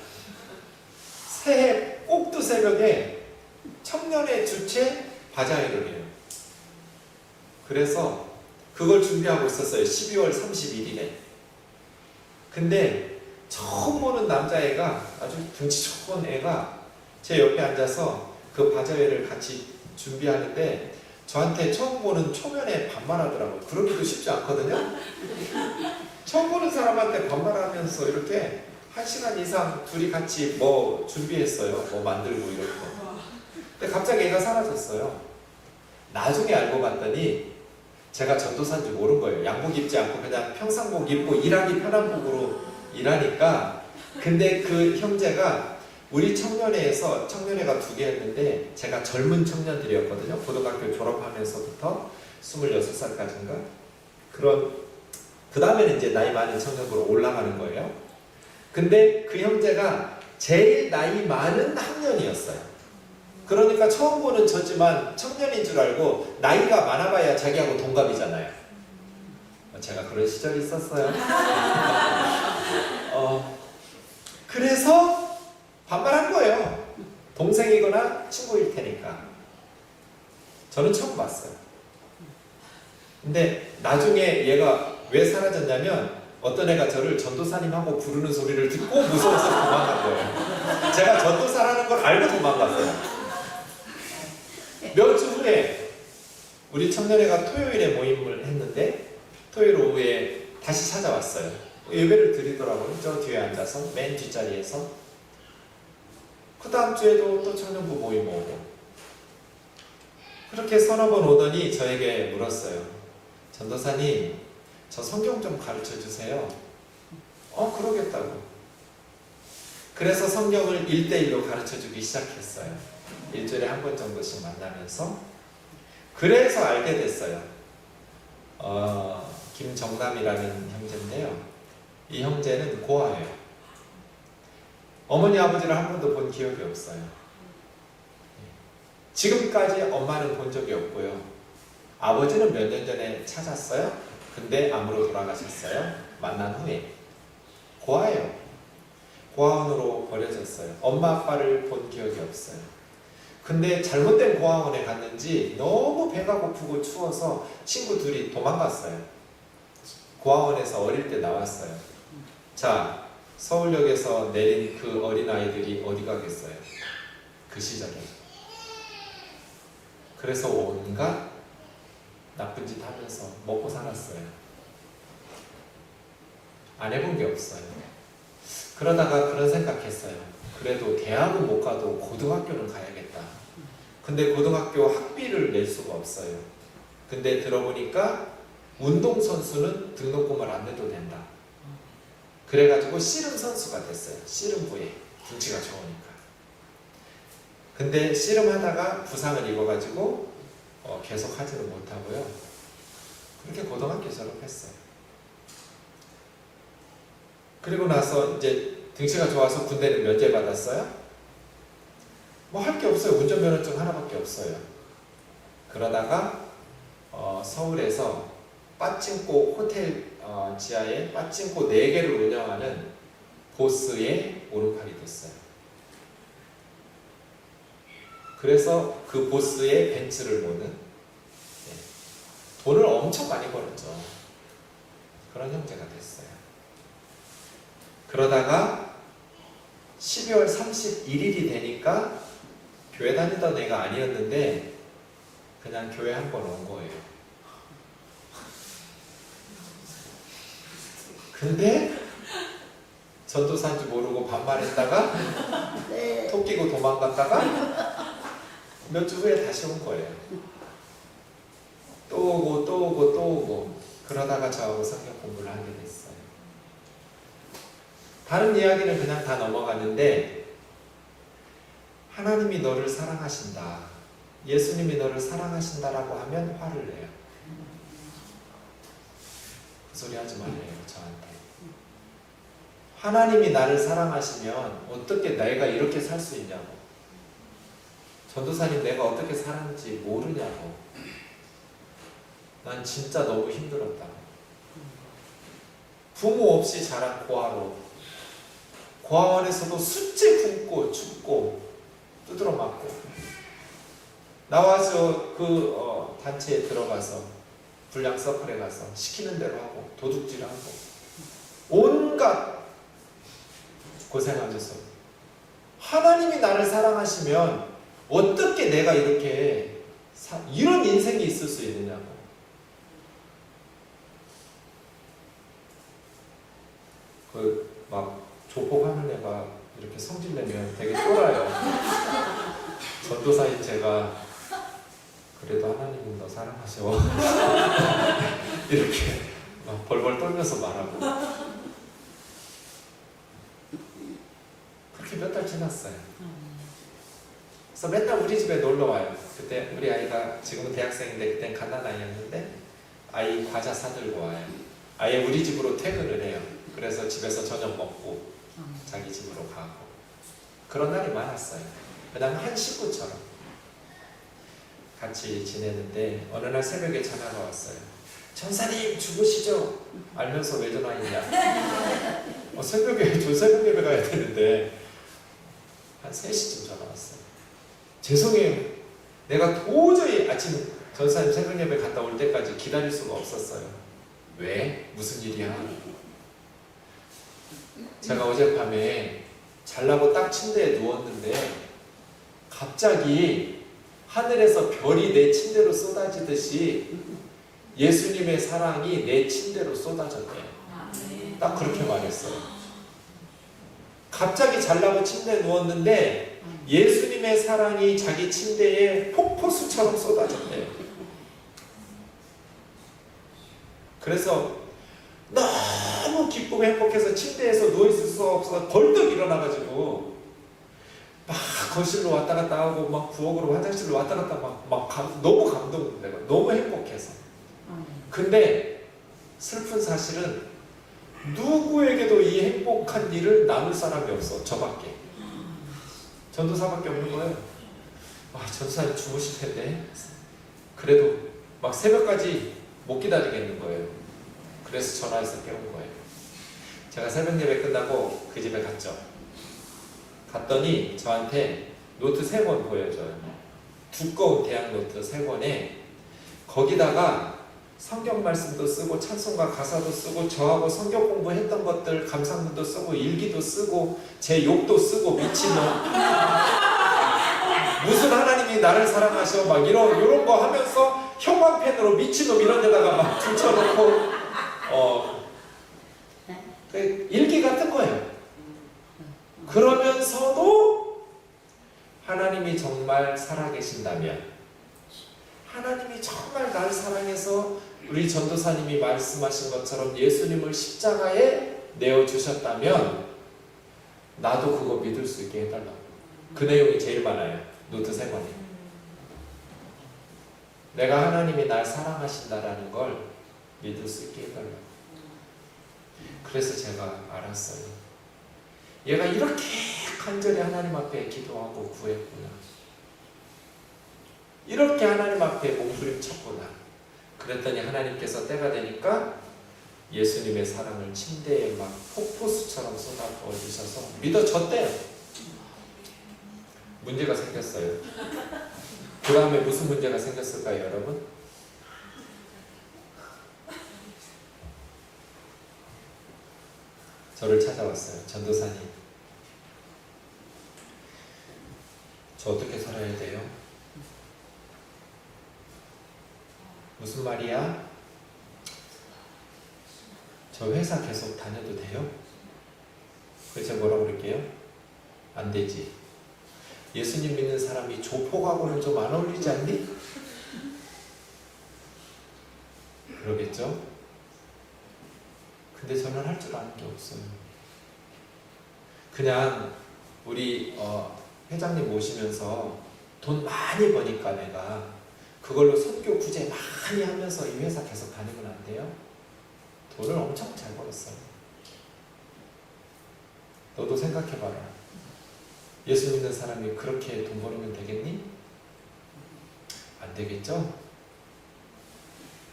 [SPEAKER 1] 새해 꼭두 새벽에 청년회 주최 바자회를 해요. 그래서 그걸 준비하고 있었어요. 12월 31일에. 근데 처음 보는 남자애가, 아주 등치 좋은 애가 제 옆에 앉아서 그 바자회를 같이 준비하는데 저한테 처음 보는 초면에 반말하더라고요. 그러기도 쉽지 않거든요. 처음 보는 사람한테 반말하면서 이렇게 1시간 이상 둘이 같이 뭐 준비했어요. 뭐 만들고 이런 거. 근데 갑자기 애가 사라졌어요. 나중에 알고 봤더니 제가 전도사인 줄 모른 거예요. 양복 입지 않고 그냥 평상복 입고 일하기 편한 복으로 일하니까. 근데 그 형제가 우리 청년회에서 청년회가 2개였는데 제가 젊은 청년들이었거든요. 고등학교 졸업하면서부터 26살까지인가? 그 다음에는 이제 나이 많은 청년으로 올라가는 거예요. 근데 그 형제가 제일 나이 많은 학년이었어요. 그러니까 처음 보는 저지만 청년인 줄 알고 나이가 많아봐야 자기하고 동갑이잖아요. 제가 그런 시절이 있었어요. 그래서 반말한 거예요. 동생이거나 친구일 테니까. 저는 처음 봤어요. 근데 나중에 얘가 왜 사라졌냐면 어떤 애가 저를 전도사님하고 부르는 소리를 듣고 무서워서 도망간 거예요. 제가 전도사라는 걸 알고 도망갔어요. 몇 주 후에 우리 청년회가 토요일에 모임을 했는데 토요일 오후에 다시 찾아왔어요. 예배를 드리더라고요. 저 뒤에 앉아서 맨 뒷자리에서. 그 다음 주에도 또 청년부 모임 오고. 그렇게 서너 번 오더니 저에게 물었어요. 전도사님, 저 성경 좀 가르쳐 주세요. 그러겠다고. 그래서 성경을 1대1로 가르쳐 주기 시작했어요. 일주일에 한 번 정도씩 만나면서. 그래서 알게 됐어요. 김정남이라는 형제인데요. 이 형제는 고아예요. 어머니 아버지를 한 번도 본 기억이 없어요. 지금까지 엄마는 본 적이 없고요. 아버지는 몇 년 전에 찾았어요. 근데 암으로 돌아가셨어요. 만난 후에. 고아예요. 고아원으로 버려졌어요. 엄마 아빠를 본 기억이 없어요. 근데 잘못된 고아원에 갔는지 너무 배가 고프고 추워서 친구 둘이 도망갔어요. 고아원에서 어릴 때 나왔어요. 자, 서울역에서 내린 그 어린아이들이 어디 가겠어요? 그 시절에. 그래서 온갖 나쁜 짓 하면서 먹고 살았어요. 안 해본 게 없어요. 그러다가 그런 생각했어요. 그래도 대학은 못 가도 고등학교는 가야겠다. 근데 고등학교 학비를 낼 수가 없어요. 근데 들어보니까 운동선수는 등록금을 안 내도 된다. 그래가지고 씨름 선수가 됐어요. 씨름부에. 등치가 좋으니까. 근데 씨름하다가 부상을 입어가지고 계속 하지는 못하고요. 그렇게 고등학교 졸업했어요. 그리고 나서 이제 등치가 좋아서 군대를 면제받았어요. 뭐 할 게 없어요. 운전면허증 하나밖에 없어요. 그러다가 서울에서 빠찡코 호텔 지하에 빠찡코 4개를 운영하는 보스의 오르칼이 됐어요. 그래서 그 보스의 벤츠를 모는, 돈을 엄청 많이 벌었죠. 그런 형제가 됐어요. 그러다가 12월 31일이 되니까 교회 다니던 애가 아니었는데 그냥 교회 한 번 온 거예요. 근데 전도사인지 모르고 반말했다가 토끼고 도망갔다가 몇 주 후에 다시 온 거예요. 또 오고 또 오고 또 오고 그러다가 저하고 성경 공부를 하게 됐어요. 다른 이야기는 그냥 다 넘어갔는데 하나님이 너를 사랑하신다, 예수님이 너를 사랑하신다라고 하면 화를 내요. 그 소리 하지 말래요, 저한테. 하나님이 나를 사랑하시면 어떻게 내가 이렇게 살 수 있냐고. 전도사님 내가 어떻게 살았는지 모르냐고. 난 진짜 너무 힘들었다. 부모 없이 자란 고아로 고아원에서도 숫째 굶고 죽고 두드러 맞고 나와서 그 단체에 들어가서 불량 서클에 가서 시키는 대로 하고 도둑질하고 온갖 고생하면서 하나님이 나를 사랑하시면 어떻게 내가 이렇게 이런 인생이 있을 수 있느냐고. 그 막 조폭하는 애가 이렇게 성질내면 되게 쫄아요. 전도사인 제가 그래도 하나님은 너 사랑하셔 이렇게 막 벌벌 떨면서 말하고 그렇게 몇 달 지났어요. 그래서 맨날 우리 집에 놀러 와요. 그때 우리 아이가 지금은 대학생인데 그땐 갓난아이였는데 아이 과자 사들고 와요. 아예 우리 집으로 퇴근을 해요. 그래서 집에서 저녁 먹고 자기 집으로 가고 그런 날이 많았어요. 그냥 한 식구처럼 같이 지내는데 어느 날 새벽에 전화가 왔어요. 전사님 죽으시죠? 알면서 왜 전화했냐? 새벽에 저 새벽 예배 가야 되는데 한 3시쯤 전화 왔어요. 죄송해요. 내가 도저히 아침 전사님 새벽 예배 갔다 올 때까지 기다릴 수가 없었어요. 왜? 무슨 일이야? 제가 어젯밤에 잘라고 딱 침대에 누웠는데 갑자기 하늘에서 별이 내 침대로 쏟아지듯이 예수님의 사랑이 내 침대로 쏟아졌대요. 딱 그렇게 말했어요. 갑자기 잘라고 침대에 누웠는데 예수님의 사랑이 자기 침대에 폭포수처럼 쏟아졌대요. 그래서 너무 기쁘고 행복해서 침대에서 누워있을 수 없어서 벌떡 일어나가지고 막 거실로 왔다 갔다 하고 막 부엌으로 화장실로 왔다 갔다 너무 감동되고 너무 행복해서. 근데 슬픈 사실은 누구에게도 이 행복한 일을 나눌 사람이 없어. 저밖에. 전도사밖에 없는 거예요. 전도사님 주무실 텐데 그래도 막 새벽까지 못 기다리겠는 거예요. 그래서 전화해서 깨운 거예요. 제가 새벽 예배 끝나고 그 집에 갔죠. 갔더니 저한테 노트 3권 보여줘요. 두꺼운 대학 노트 3권에 거기다가 성경 말씀도 쓰고 찬송가 가사도 쓰고 저하고 성경 공부했던 것들 감상문도 쓰고 일기도 쓰고 제 욕도 쓰고 미친놈 무슨 하나님이 나를 사랑하셔 막 이런 거 하면서 형광펜으로 미친놈 이런 데다가 막 붙여놓고 일기 같은 거예요. 그러면서도 하나님이 정말 살아계신다면 하나님이 정말 날 사랑해서 우리 전도사님이 말씀하신 것처럼 예수님을 십자가에 내어주셨다면 나도 그거 믿을 수 있게 해달라고. 그 내용이 제일 많아요. 노트 3권에. 내가 하나님이 날 사랑하신다라는 걸 믿을 수 있게 해달라고. 그래서 제가 알았어요. 얘가 이렇게 간절히 하나님 앞에 기도하고 구했구나. 이렇게 하나님 앞에 몸부림쳤구나. 그랬더니 하나님께서 때가 되니까 예수님의 사랑을 침대에 막 폭포수처럼 쏟아부어 주셔서 믿어졌대요. 문제가 생겼어요. 그 다음에 무슨 문제가 생겼을까요, 여러분? 저를 찾아왔어요. 전도사님, 저 어떻게 살아야 돼요? 무슨 말이야? 저 회사 계속 다녀도 돼요? 그래서 제가 뭐라고 그럴게요? 안 되지. 예수님 믿는 사람이 조폭하고는 좀 안 어울리지 않니? 그러겠죠? 근데 저는 할 줄 아는 게 없어요. 그냥 우리 회장님 모시면서 돈 많이 버니까 내가 그걸로 선교 구제 많이 하면서 이 회사 계속 다니면 안 돼요? 돈을 엄청 잘 벌었어요. 너도 생각해봐라. 예수 믿는 사람이 그렇게 돈 벌으면 되겠니? 안 되겠죠?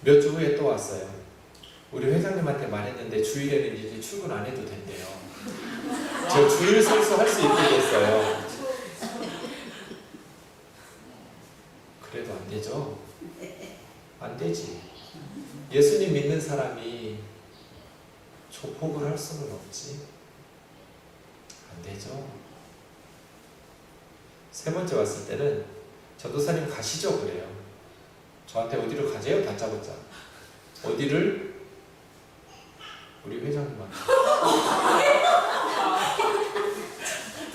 [SPEAKER 1] 몇 주 후에 또 왔어요. 우리 회장님한테 말했는데 주일에는 이제 출근 안 해도 된대요. 저 주일 설수 할 수 있게 됐어요. 그래도 안 되죠? 안 되지. 예수님 믿는 사람이 조폭을 할 수는 없지. 안 되죠. 세 번째 왔을 때는 전도사님 가시죠 그래요. 저한테 어디를 가재요? 다짜고짜. 어디를? 우리 회장님한테.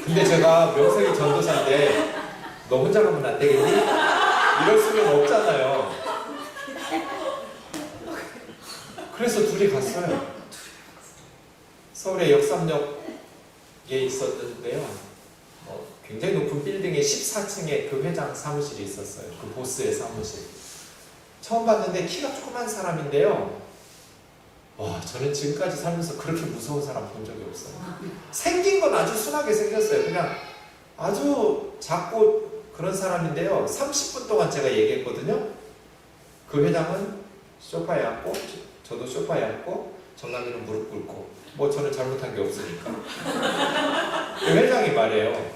[SPEAKER 1] 근데 제가 명색이 전도사인데 너 혼자 가면 안 되겠니? 이럴 수는 없잖아요. 그래서 둘이 갔어요. 서울의 역삼역에 있었는데요. 굉장히 높은 빌딩의 14층에 그 회장 사무실이 있었어요. 그 보스의 사무실. 처음 봤는데 키가 조그만 사람인데요. 와, 저는 지금까지 살면서 그렇게 무서운 사람 본 적이 없어요. 생긴 건 아주 순하게 생겼어요. 그냥 아주 작고 그런 사람인데요. 30분 동안 제가 얘기했거든요. 그 회장은 소파에 앉고, 저도 소파에 앉고, 정남이는 무릎 꿇고, 뭐 저는 잘못한 게 없으니까. 그 회장이 말해요.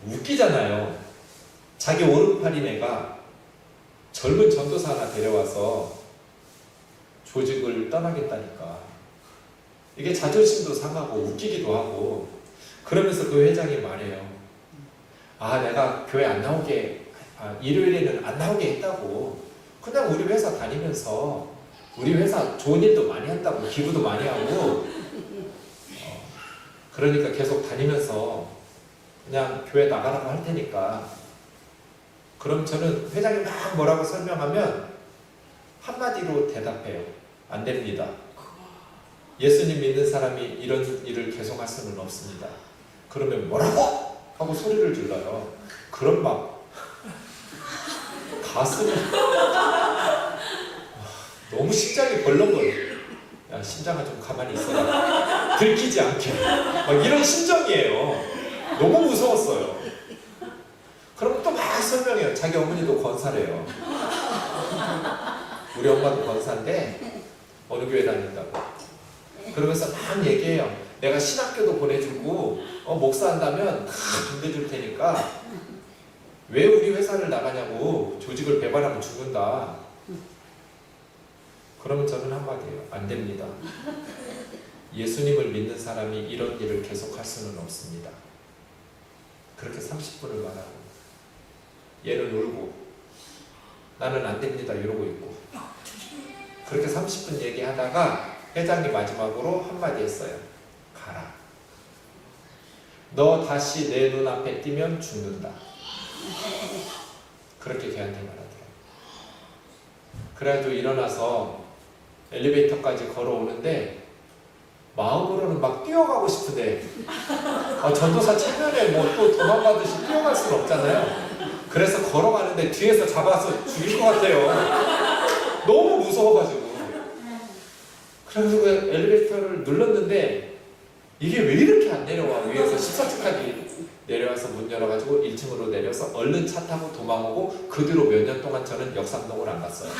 [SPEAKER 1] 웃기잖아요. 자기 오른팔인 애가 젊은 전도사 하나 데려와서 조직을 떠나겠다니까. 이게 자존심도 상하고 웃기기도 하고. 그러면서 그 회장이 말해요. 아, 내가 교회 안 나오게, 일요일에는 안 나오게 했다고. 그냥 우리 회사 다니면서 우리 회사 좋은 일도 많이 한다고, 기부도 많이 하고, 그러니까 계속 다니면서 그냥 교회 나가라고 할 테니까. 그럼 저는 회장이 막 뭐라고 설명하면 한마디로 대답해요. 안 됩니다. 예수님 믿는 사람이 이런 일을 계속할 수는 없습니다. 그러면 뭐라고? 하고 소리를 질러요. 그럼 막 가슴이 너무 심장이 벌렁거려. 야, 심장아 좀 가만히 있어라. 들키지 않게. 막 이런 심정이에요. 너무 무서웠어요. 그럼 또 막 설명해요. 자기 어머니도 권사래요. 우리 엄마도 권사인데 어느 교회 다닌다고. 그러면서 막 얘기해요. 내가 신학교도 보내주고 목사한다면 다 준비해줄 테니까 왜 우리 회사를 나가냐고. 조직을 배반하면 죽는다. 그러면 저는 한마디예요. 안 됩니다. 예수님을 믿는 사람이 이런 일을 계속할 수는 없습니다. 그렇게 30분을 말하고 얘는 울고 나는 안 됩니다 이러고 있고. 그렇게 30분 얘기하다가 회장이 마지막으로 한마디 했어요. 가라. 너 다시 내 눈앞에 띄면 죽는다. 그렇게 걔한테 말하더라고요. 그래가지고 일어나서 엘리베이터까지 걸어오는데 마음으로는 막 뛰어가고 싶은데 전도사 체면에 뭐 또 도망가듯이 뛰어갈 수는 없잖아요. 그래서 걸어가는데 뒤에서 잡아서 죽일 것 같아요. 너무 무서워가지고. 그래서 엘리베이터를 눌렀는데 이게 왜 이렇게 안 내려와. 위에서 14층까지 내려와서 문 열어가지고 1층으로 내려서 얼른 차 타고 도망오고 그 뒤로 몇 년 동안 저는 역삼동을 안 갔어요.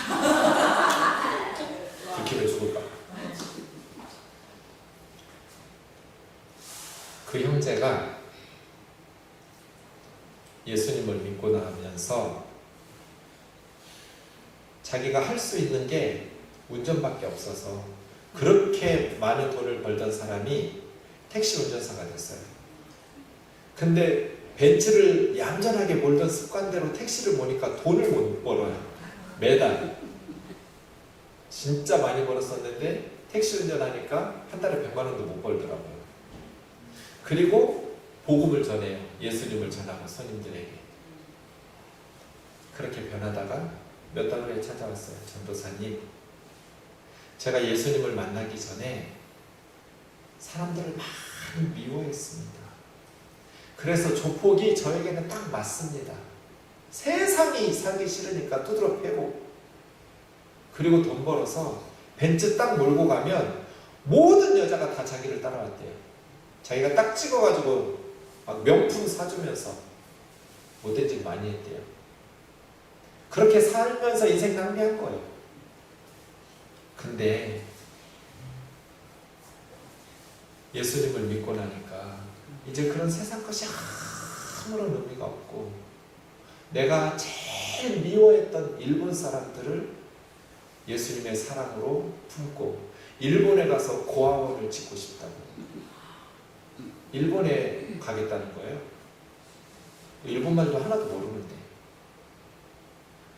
[SPEAKER 1] 들키면 죽을까. 그 형제가 예수님을 믿고 나면서 자기가 할 수 있는 게 운전밖에 없어서 그렇게 많은 돈을 벌던 사람이 택시 운전사가 됐어요. 근데 벤츠를 얌전하게 몰던 습관대로 택시를 모니까 돈을 못 벌어요. 매달. 진짜 많이 벌었었는데 택시 운전하니까 한 달에 100만 원도 못 벌더라고요. 그리고 복음을 전해요. 예수님을 전하고 손님들에게. 그렇게 변하다가 몇 달 후에 찾아왔어요. 전도사님, 제가 예수님을 만나기 전에 사람들을 많이 미워했습니다. 그래서 조폭이 저에게는 딱 맞습니다. 세상이 살기 싫으니까 두드러 패고, 그리고 돈 벌어서 벤츠 딱 몰고 가면 모든 여자가 다 자기를 따라왔대요. 자기가 딱 찍어가지고 막 명품 사주면서 못된 짓 많이 했대요. 그렇게 살면서 인생 낭비한 거예요. 근데 예수님을 믿고 나니까 이제 그런 세상 것이 아무런 의미가 없고, 내가 제일 미워했던 일본 사람들을 예수님의 사랑으로 품고 일본에 가서 고아원을 짓고 싶다고. 일본에 가겠다는 거예요. 일본말도 하나도 모르는데.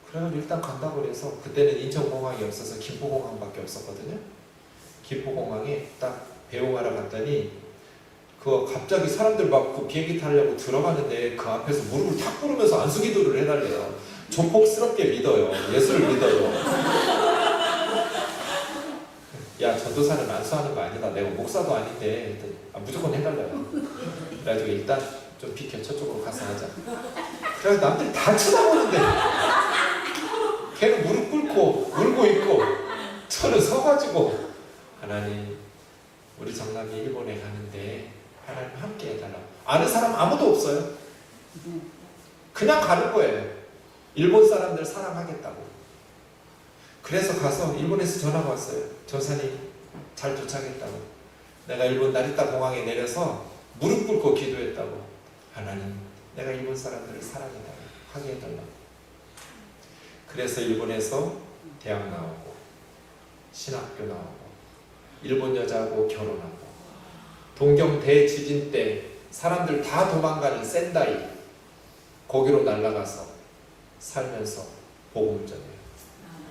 [SPEAKER 1] 그래서 일단 간다고 해서, 그때는 인천공항이 없어서 김포공항밖에 없었거든요. 김포공항에 딱 배웅하러 갔더니 그 갑자기 사람들 막 그 비행기 타려고 들어가는데 그 앞에서 무릎을 탁 꿇으면서 안수기도를 해달래요. 조폭스럽게 믿어요. 예수를 믿어요. 야, 전도사는 안수하는 거 아니다. 내가 목사도 아닌데 무조건 해달라요. 그래가지고 일단 좀 비켜, 저쪽으로 가서 하자. 그래서 남들이 다 쳐다보는데 걔는 무릎 꿇고 울고 있고 저는 서가지고, 하나님, 우리 정남이 일본에 가는데 하나님 함께 해달라. 아는 사람 아무도 없어요. 그냥 가는 거예요. 일본 사람들 사랑하겠다고. 그래서 가서 일본에서 전화가 왔어요. 전사님, 잘 도착했다고. 내가 일본 나리타 공항에 내려서 무릎 꿇고 기도했다고. 하나님, 내가 일본 사람들을 사랑해달라고, 하게 해달라고. 그래서 일본에서 대학 나오고 신학교 나오고 일본 여자하고 결혼하고, 동경 대지진 때 사람들 다 도망가는 센다이, 거기로 날아가서 살면서 복음을 전해요.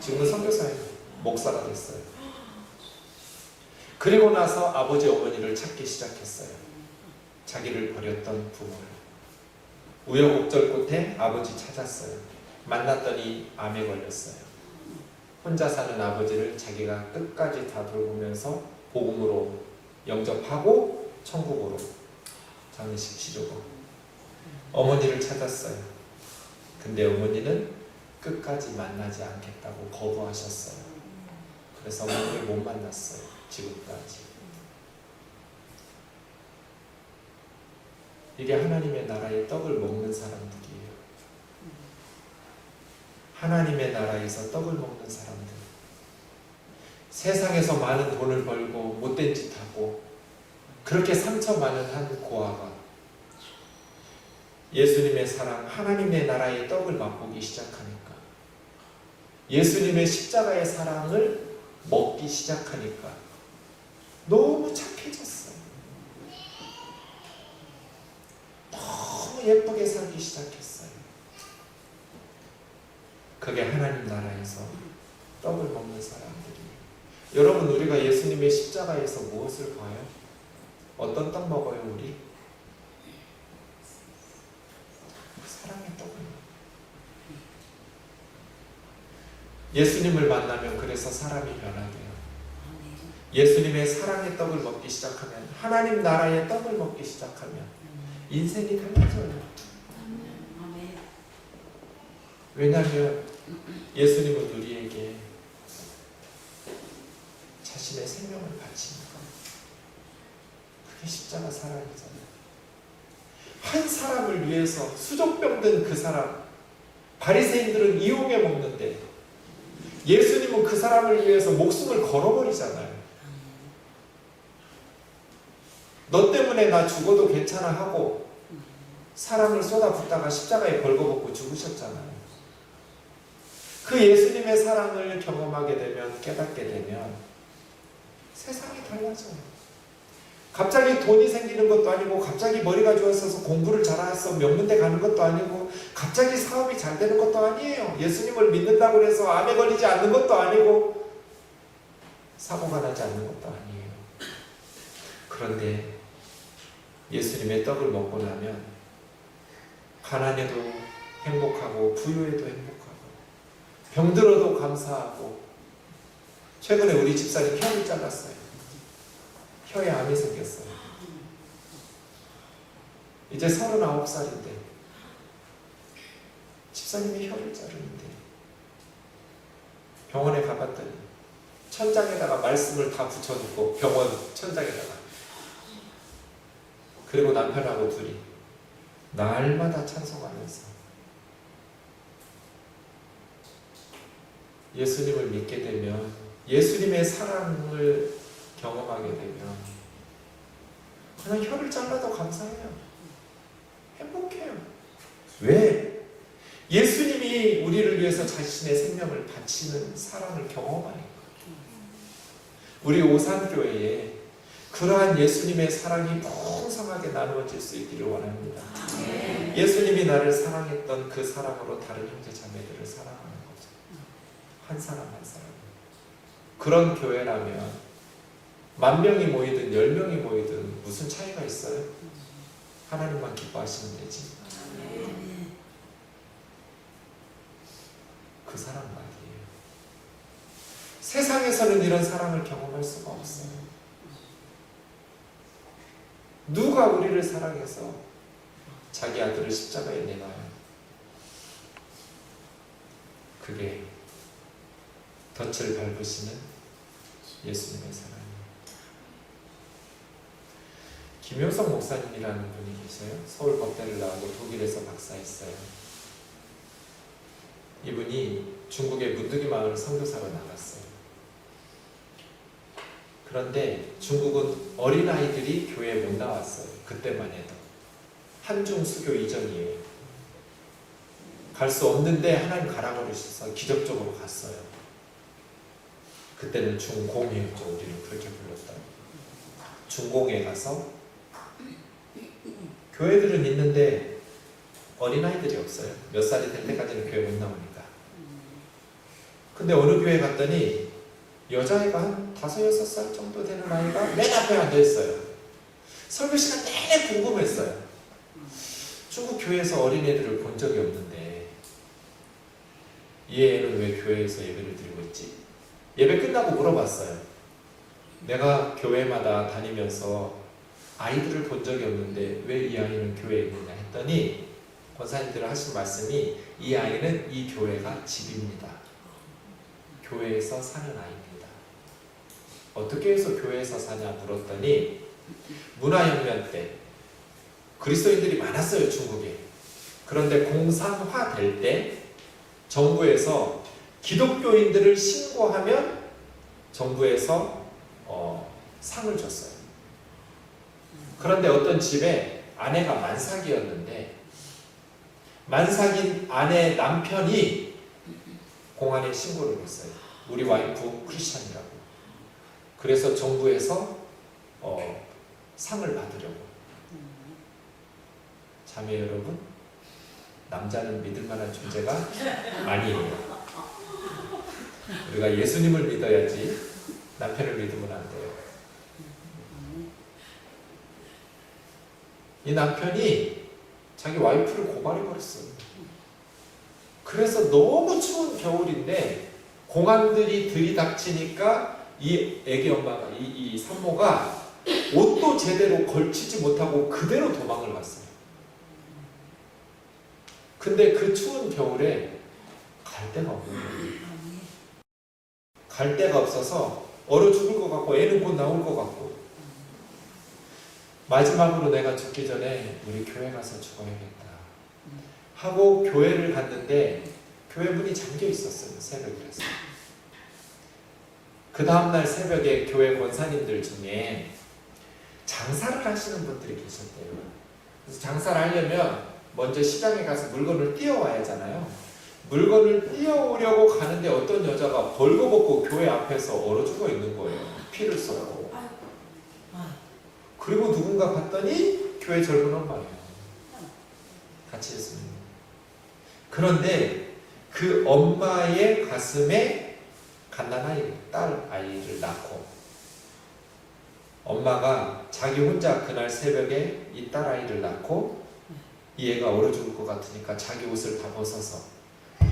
[SPEAKER 1] 지금은 선교사예요. 목사가 됐어요. 그리고 나서 아버지 어머니를 찾기 시작했어요. 자기를 버렸던 부모를. 우여곡절 끝에 아버지 찾았어요. 만났더니 암에 걸렸어요. 혼자 사는 아버지를 자기가 끝까지 다 돌보면서 복음으로 영접하고 천국으로 장례식 치르고, 어머니를 찾았어요. 근데 어머니는 끝까지 만나지 않겠다고 거부하셨어요. 그래서 어머니를 못 만났어요. 지금까지. 이게 하나님의 나라의 떡을 먹는 사람들이에요. 하나님의 나라에서 떡을 먹는 사람들. 세상에서 많은 돈을 벌고 못된 짓 하고 그렇게 상처 많은 한 고아가 예수님의 사랑, 하나님의 나라의 떡을 맛보기 시작하니까, 예수님의 십자가의 사랑을 먹기 시작하니까 너무 착해졌어요. 너무 예쁘게 살기 시작했어요. 그게 하나님 나라에서 떡을 먹는 사람들이에요. 여러분, 우리가 예수님의 십자가에서 무엇을 봐요? 어떤 떡 먹어요, 우리? 사랑의 떡을. 예수님을 만나면 그래서 사람이 변화돼요. 예수님의 사랑의 떡을 먹기 시작하면, 하나님 나라의 떡을 먹기 시작하면 인생이 달라져요. 왜냐하면 예수님은 우리에게 자신의 생명을 바치니까. 그게 십자가 사랑이잖아요. 한 사람을 위해서 수족병 든 그 사람, 바리새인들은 이용해 먹는데 예수님은 그 사람을 위해서 목숨을 걸어버리잖아요. 너 때문에 나 죽어도 괜찮아 하고 사람을 쏟아붓다가 십자가에 벌거벗고 죽으셨잖아요. 그 예수님의 사랑을 경험하게 되면, 깨닫게 되면 세상이 달라져요. 갑자기 돈이 생기는 것도 아니고, 갑자기 머리가 좋아서 공부를 잘해서 명문대 가는 것도 아니고, 갑자기 사업이 잘 되는 것도 아니에요. 예수님을 믿는다고 해서 암에 걸리지 않는 것도 아니고, 사고가 나지 않는 것도 아니에요. 그런데 예수님의 떡을 먹고 나면 가난해도 행복하고 부유해도 행복하고 병들어도 감사하고. 최근에 우리 집사님 혀를 잘랐어요. 혀에 암이 생겼어요. 이제 39살인데 집사님이 혀를 자르는데 병원에 가봤더니 천장에다가 말씀을 다 붙여놓고, 병원 천장에다가, 그리고 남편하고 둘이 날마다 찬송하면서 예수님을 믿게 되면, 예수님의 사랑을 경험하게 되면 그냥 혀를 잘라도 감사해요. 행복해요. 왜? 예수님이 우리를 위해서 자신의 생명을 바치는 사랑을 경험하니까. 우리 오산교회에 그러한 예수님의 사랑이 풍성하게 나누어질 수 있기를 원합니다. 예수님이 나를 사랑했던 그 사랑으로 다른 형제 자매들을 사랑하는 거죠. 한 사람 한 사람. 그런 교회라면 10,000명이 모이든 10명이 모이든 무슨 차이가 있어요? 하나님만 기뻐하시면 되지. 그 사랑 말이에요. 세상에서는 이런 사랑을 경험할 수가 없어요. 누가 우리를 사랑해서 자기 아들을 십자가에 내놔요? 그게 덫을 밟으시는 예수님의 사랑이에요. 김효성 목사님이라는 분이 계세요. 서울 법대를 나오고 독일에서 박사했어요. 이분이 중국의 문득이 마을 선교사로 나갔어요. 그런데 중국은 어린아이들이 교회에 못 나왔어요. 그때만 해도. 한중 수교 이전이에요. 갈 수 없는데 하나님 가라고 그러셔서 기적적으로 갔어요. 그때는 중공회였죠. 우리는 그렇게 불렀다. 중공회 가서 교회들은 있는데 어린아이들이 없어요. 몇 살이 될 때까지는 교회 못 나오니까. 근데 어느 교회 갔더니 여자아이가 한 5, 6살 정도 되는 아이가 맨 앞에 앉아있어요. 설교 시간 내내 궁금했어요. 중국 교회에서 어린애들을 본 적이 없는데 이 애는 왜 교회에서 예배를 드리고 있지? 예배 끝나고 물어봤어요. 내가 교회마다 다니면서 아이들을 본 적이 없는데 왜 이 아이는 교회에 있느냐 했더니 권사님들 하신 말씀이 이 아이는 이 교회가 집입니다. 교회에서 사는 아이입니다. 어떻게 해서 교회에서 사냐 물었더니 문화혁명 때 그리스도인들이 많았어요. 중국에. 그런데 공산화 될 때 정부에서 기독교인들을 신고하면 정부에서 상을 줬어요. 그런데 어떤 집에 아내가 만삭이었는데 만삭인 아내 남편이 공안에 신고를 했어요. 우리 와이프 크리스찬이라고. 그래서 정부에서 상을 받으려고. 자매 여러분, 남자는 믿을 만한 존재가 아니에요. 우리가 예수님을 믿어야지 남편을 믿으면 안 돼요. 이 남편이 자기 와이프를 고발해버렸어요. 그래서 너무 추운 겨울인데 공안들이 들이닥치니까 이 애기 엄마가, 이 산모가 옷도 제대로 걸치지 못하고 그대로 도망을 갔어요. 근데 그 추운 겨울에 갈 데가 없는 거예요. 갈 데가 없어서 얼어 죽을 것 같고 애는 곧 나올 것 같고 마지막으로 내가 죽기 전에 우리 교회 가서 죽어야겠다 하고 교회를 갔는데 교회 문이 잠겨 있었어요. 새벽이라서. 그 다음날 새벽에 교회 권사님들 중에 장사를 하시는 분들이 계셨대요. 그래서 장사를 하려면 먼저 시장에 가서 물건을 띄워와야 하잖아요. 물건을 띄워오려고 가는데 어떤 여자가 벌거벗고 교회 앞에서 얼어 죽어 있는 거예요. 피를 쏟고. 그리고 누군가 봤더니 교회 젊은 엄마예요. 같이 예수님. 그런데 그 엄마의 가슴에 갓난아이, 딸 아이를 낳고 엄마가 자기 혼자 그날 새벽에 이 딸 아이를 낳고 이 애가 얼어 죽을 것 같으니까 자기 옷을 다 벗어서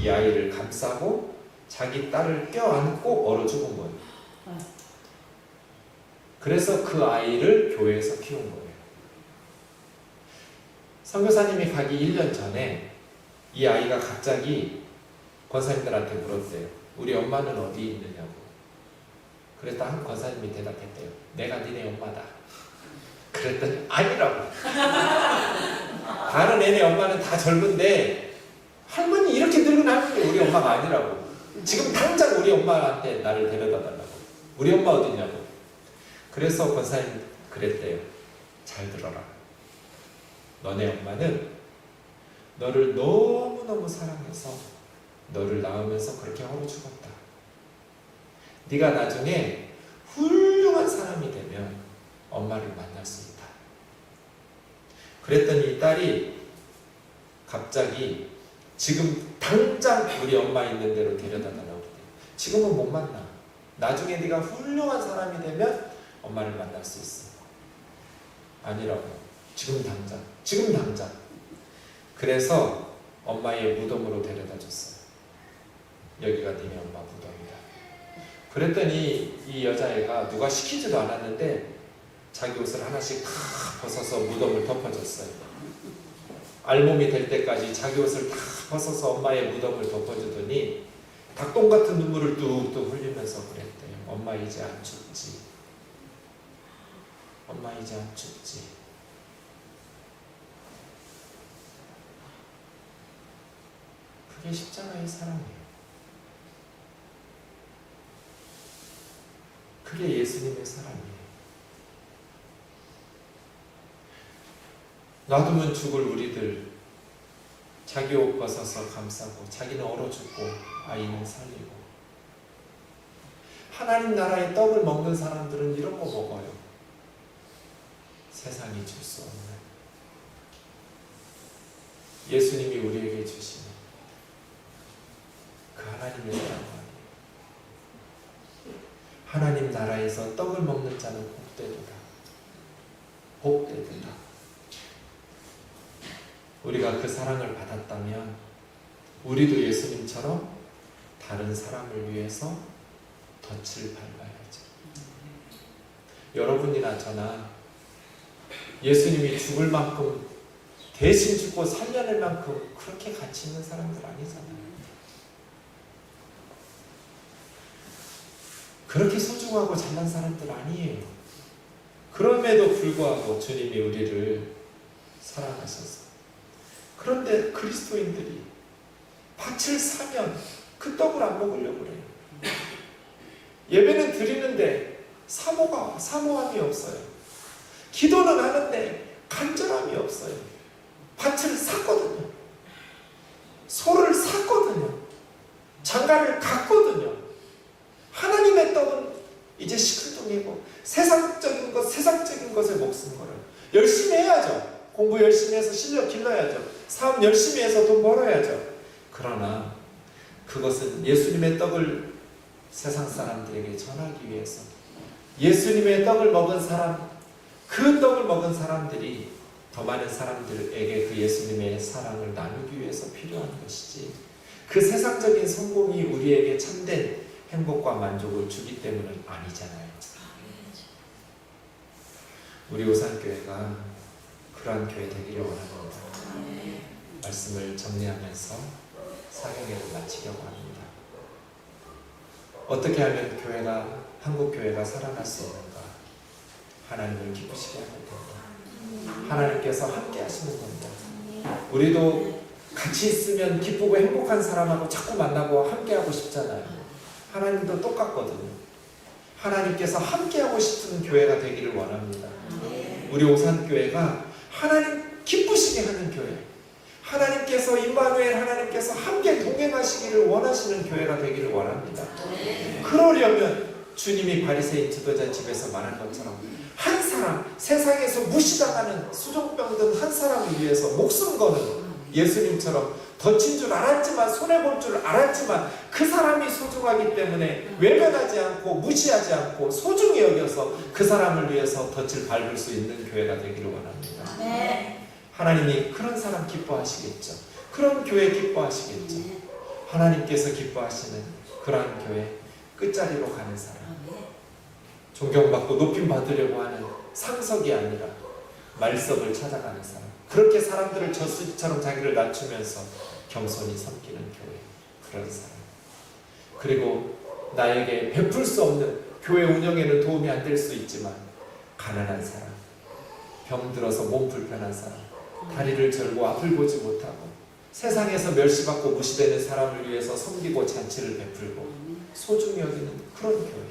[SPEAKER 1] 이 아이를 감싸고 자기 딸을 껴안고 얼어 죽은 거예요. 그래서 그 아이를 교회에서 키운 거예요. 선교사님이 가기 1년 전에 이 아이가 갑자기 권사님들한테 물었대요. 우리 엄마는 어디 있느냐고. 그랬다 한 권사님이 대답했대요. 내가 니네 엄마다. 그랬더니 아니라고. 다른 애네 엄마는 다 젊은데 할머니 이렇게 늙은 할머니 우리 엄마가 아니라고. 지금 당장 우리 엄마한테 나를 데려다 달라고. 우리 엄마 어디냐고. 그래서 권사님 그랬대요. 잘 들어라. 너네 엄마는 너를 너무너무 사랑해서 너를 낳으면서 그렇게 얼어 죽었다. 네가 나중에 훌륭한 사람이 되면 엄마를 만날 수 있다. 그랬더니 이 딸이 갑자기 지금 당장 우리 엄마 있는 데로 데려다 달라고 그래요. 지금은 못 만나. 나중에 네가 훌륭한 사람이 되면 엄마를 만날 수 있어. 아니라고. 지금 당장. 그래서 엄마의 무덤으로 데려다 줬어요. 여기가 니네 엄마 무덤이다. 그랬더니 이 여자애가 누가 시키지도 않았는데 자기 옷을 하나씩 다 벗어서 무덤을 덮어줬어요. 알몸이 될 때까지 자기 옷을 다 벗어서 엄마의 무덤을 덮어주더니 닭똥 같은 눈물을 뚝뚝 흘리면서 그랬대요. 엄마 이제 안 춥지. 엄마 이제 안 춥지. 그게 십자가의 사랑이에요. 그게 예수님의 사랑이에요. 놔두면 죽을 우리들 자기 옷 벗어서 감싸고 자기는 얼어 죽고 아이는 살리고 하나님 나라의 떡을 먹는 사람들은 이런 거 먹어요. 세상이 줄 수 없는 예수님이 우리에게 주시는 그 하나님의 사랑 아니에요. 하나님 나라에서 떡을 먹는 자는 복되도다. 복되도다. 우리가 그 사랑을 받았다면 우리도 예수님처럼 다른 사람을 위해서 덫을 밟아야죠. 여러분이나 저나 예수님이 죽을 만큼 대신 죽고 살려낼 만큼 그렇게 가치 있는 사람들 아니잖아요. 그렇게 소중하고 잘난 사람들 아니에요. 그럼에도 불구하고 주님이 우리를 사랑하셔서 그런데 그리스도인들이 밭을 사면 그 떡을 안 먹으려고 그래요. 예배는 드리는데 사모함이 없어요. 기도는 하는데 간절함이 없어요. 밭을 샀거든요. 소를 샀거든요. 장가를 갔거든요. 하나님의 떡은 이제 시큰둥이고 세상적인 것에 목숨 걸어요. 열심히 해야죠. 공부 열심히 해서 실력 길러야죠. 사업 열심히 해서 돈 벌어야죠. 그러나 그것은 예수님의 떡을 세상 사람들에게 전하기 위해서 예수님의 떡을 먹은 사람, 그 떡을 먹은 사람들이 더 많은 사람들에게 그 예수님의 사랑을 나누기 위해서 필요한 것이지 그 세상적인 성공이 우리에게 참된 행복과 만족을 주기 때문은 아니잖아요. 우리 오산교회가 그러한 교회 되기를 원합니다. 말씀을 정리하면서 사경회를 마치려고 합니다. 어떻게 하면 한국 교회가 살아날 수 있는가? 하나님을 기쁘시게 하는 겁니다. 하나님께서 함께 하시는 겁니다. 우리도 같이 있으면 기쁘고 행복한 사람하고 자꾸 만나고 함께 하고 싶잖아요. 하나님도 똑같거든요. 하나님께서 함께하고 싶은 교회가 되기를 원합니다. 우리 오산교회가 하나님 기쁘시게 하는 교회, 하나님께서 임마누엘 하나님께서 함께 동행하시기를 원하시는 교회가 되기를 원합니다. 그러려면 주님이 바리새인 지도자 집에서 말한 것처럼 한 사람, 세상에서 무시당하는 수종병든 한 사람을 위해서 목숨 거는 예수님처럼 덫인 줄 알았지만, 손해볼 줄 알았지만 그 사람이 소중하기 때문에 외면하지 않고 무시하지 않고 소중히 여겨서 그 사람을 위해서 덫을 밟을 수 있는 교회가 되기를 원합니다. 하나님이 그런 사람 기뻐하시겠죠. 그런 교회 기뻐하시겠죠. 하나님께서 기뻐하시는 그러한 교회, 끝자리로 가는 사람, 존경받고 높임 받으려고 하는 상석이 아니라 말석을 찾아가는 사람, 그렇게 사람들을 젖수지처럼 자기를 낮추면서 겸손히 섬기는 교회, 그런 사람. 그리고 나에게 베풀 수 없는 교회 운영에는 도움이 안 될 수 있지만 가난한 사람, 병들어서 몸 불편한 사람, 다리를 절고 앞을 보지 못하고 세상에서 멸시받고 무시되는 사람을 위해서 섬기고 잔치를 베풀고 소중히 여기는 그런 교회.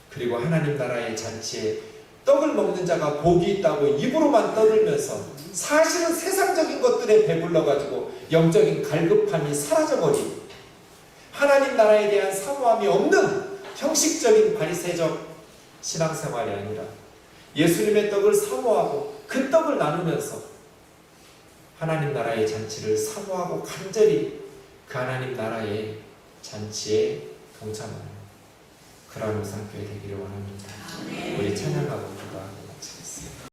[SPEAKER 1] 그리고 하나님 나라의 잔치에 떡을 먹는 자가 복이 있다고 입으로만 떠들면서 사실은 세상적인 것들에 배불러가지고 영적인 갈급함이 사라져버린, 하나님 나라에 대한 사모함이 없는 형식적인 바리새적 신앙생활이 아니라 예수님의 떡을 사모하고 그 떡을 나누면서 하나님 나라의 잔치를 사모하고 간절히 그 하나님 나라의 잔치에 동참하는 그러한 우상교회 되기를 원합니다. 우리 찬양하고 기도하고 마치겠습니다.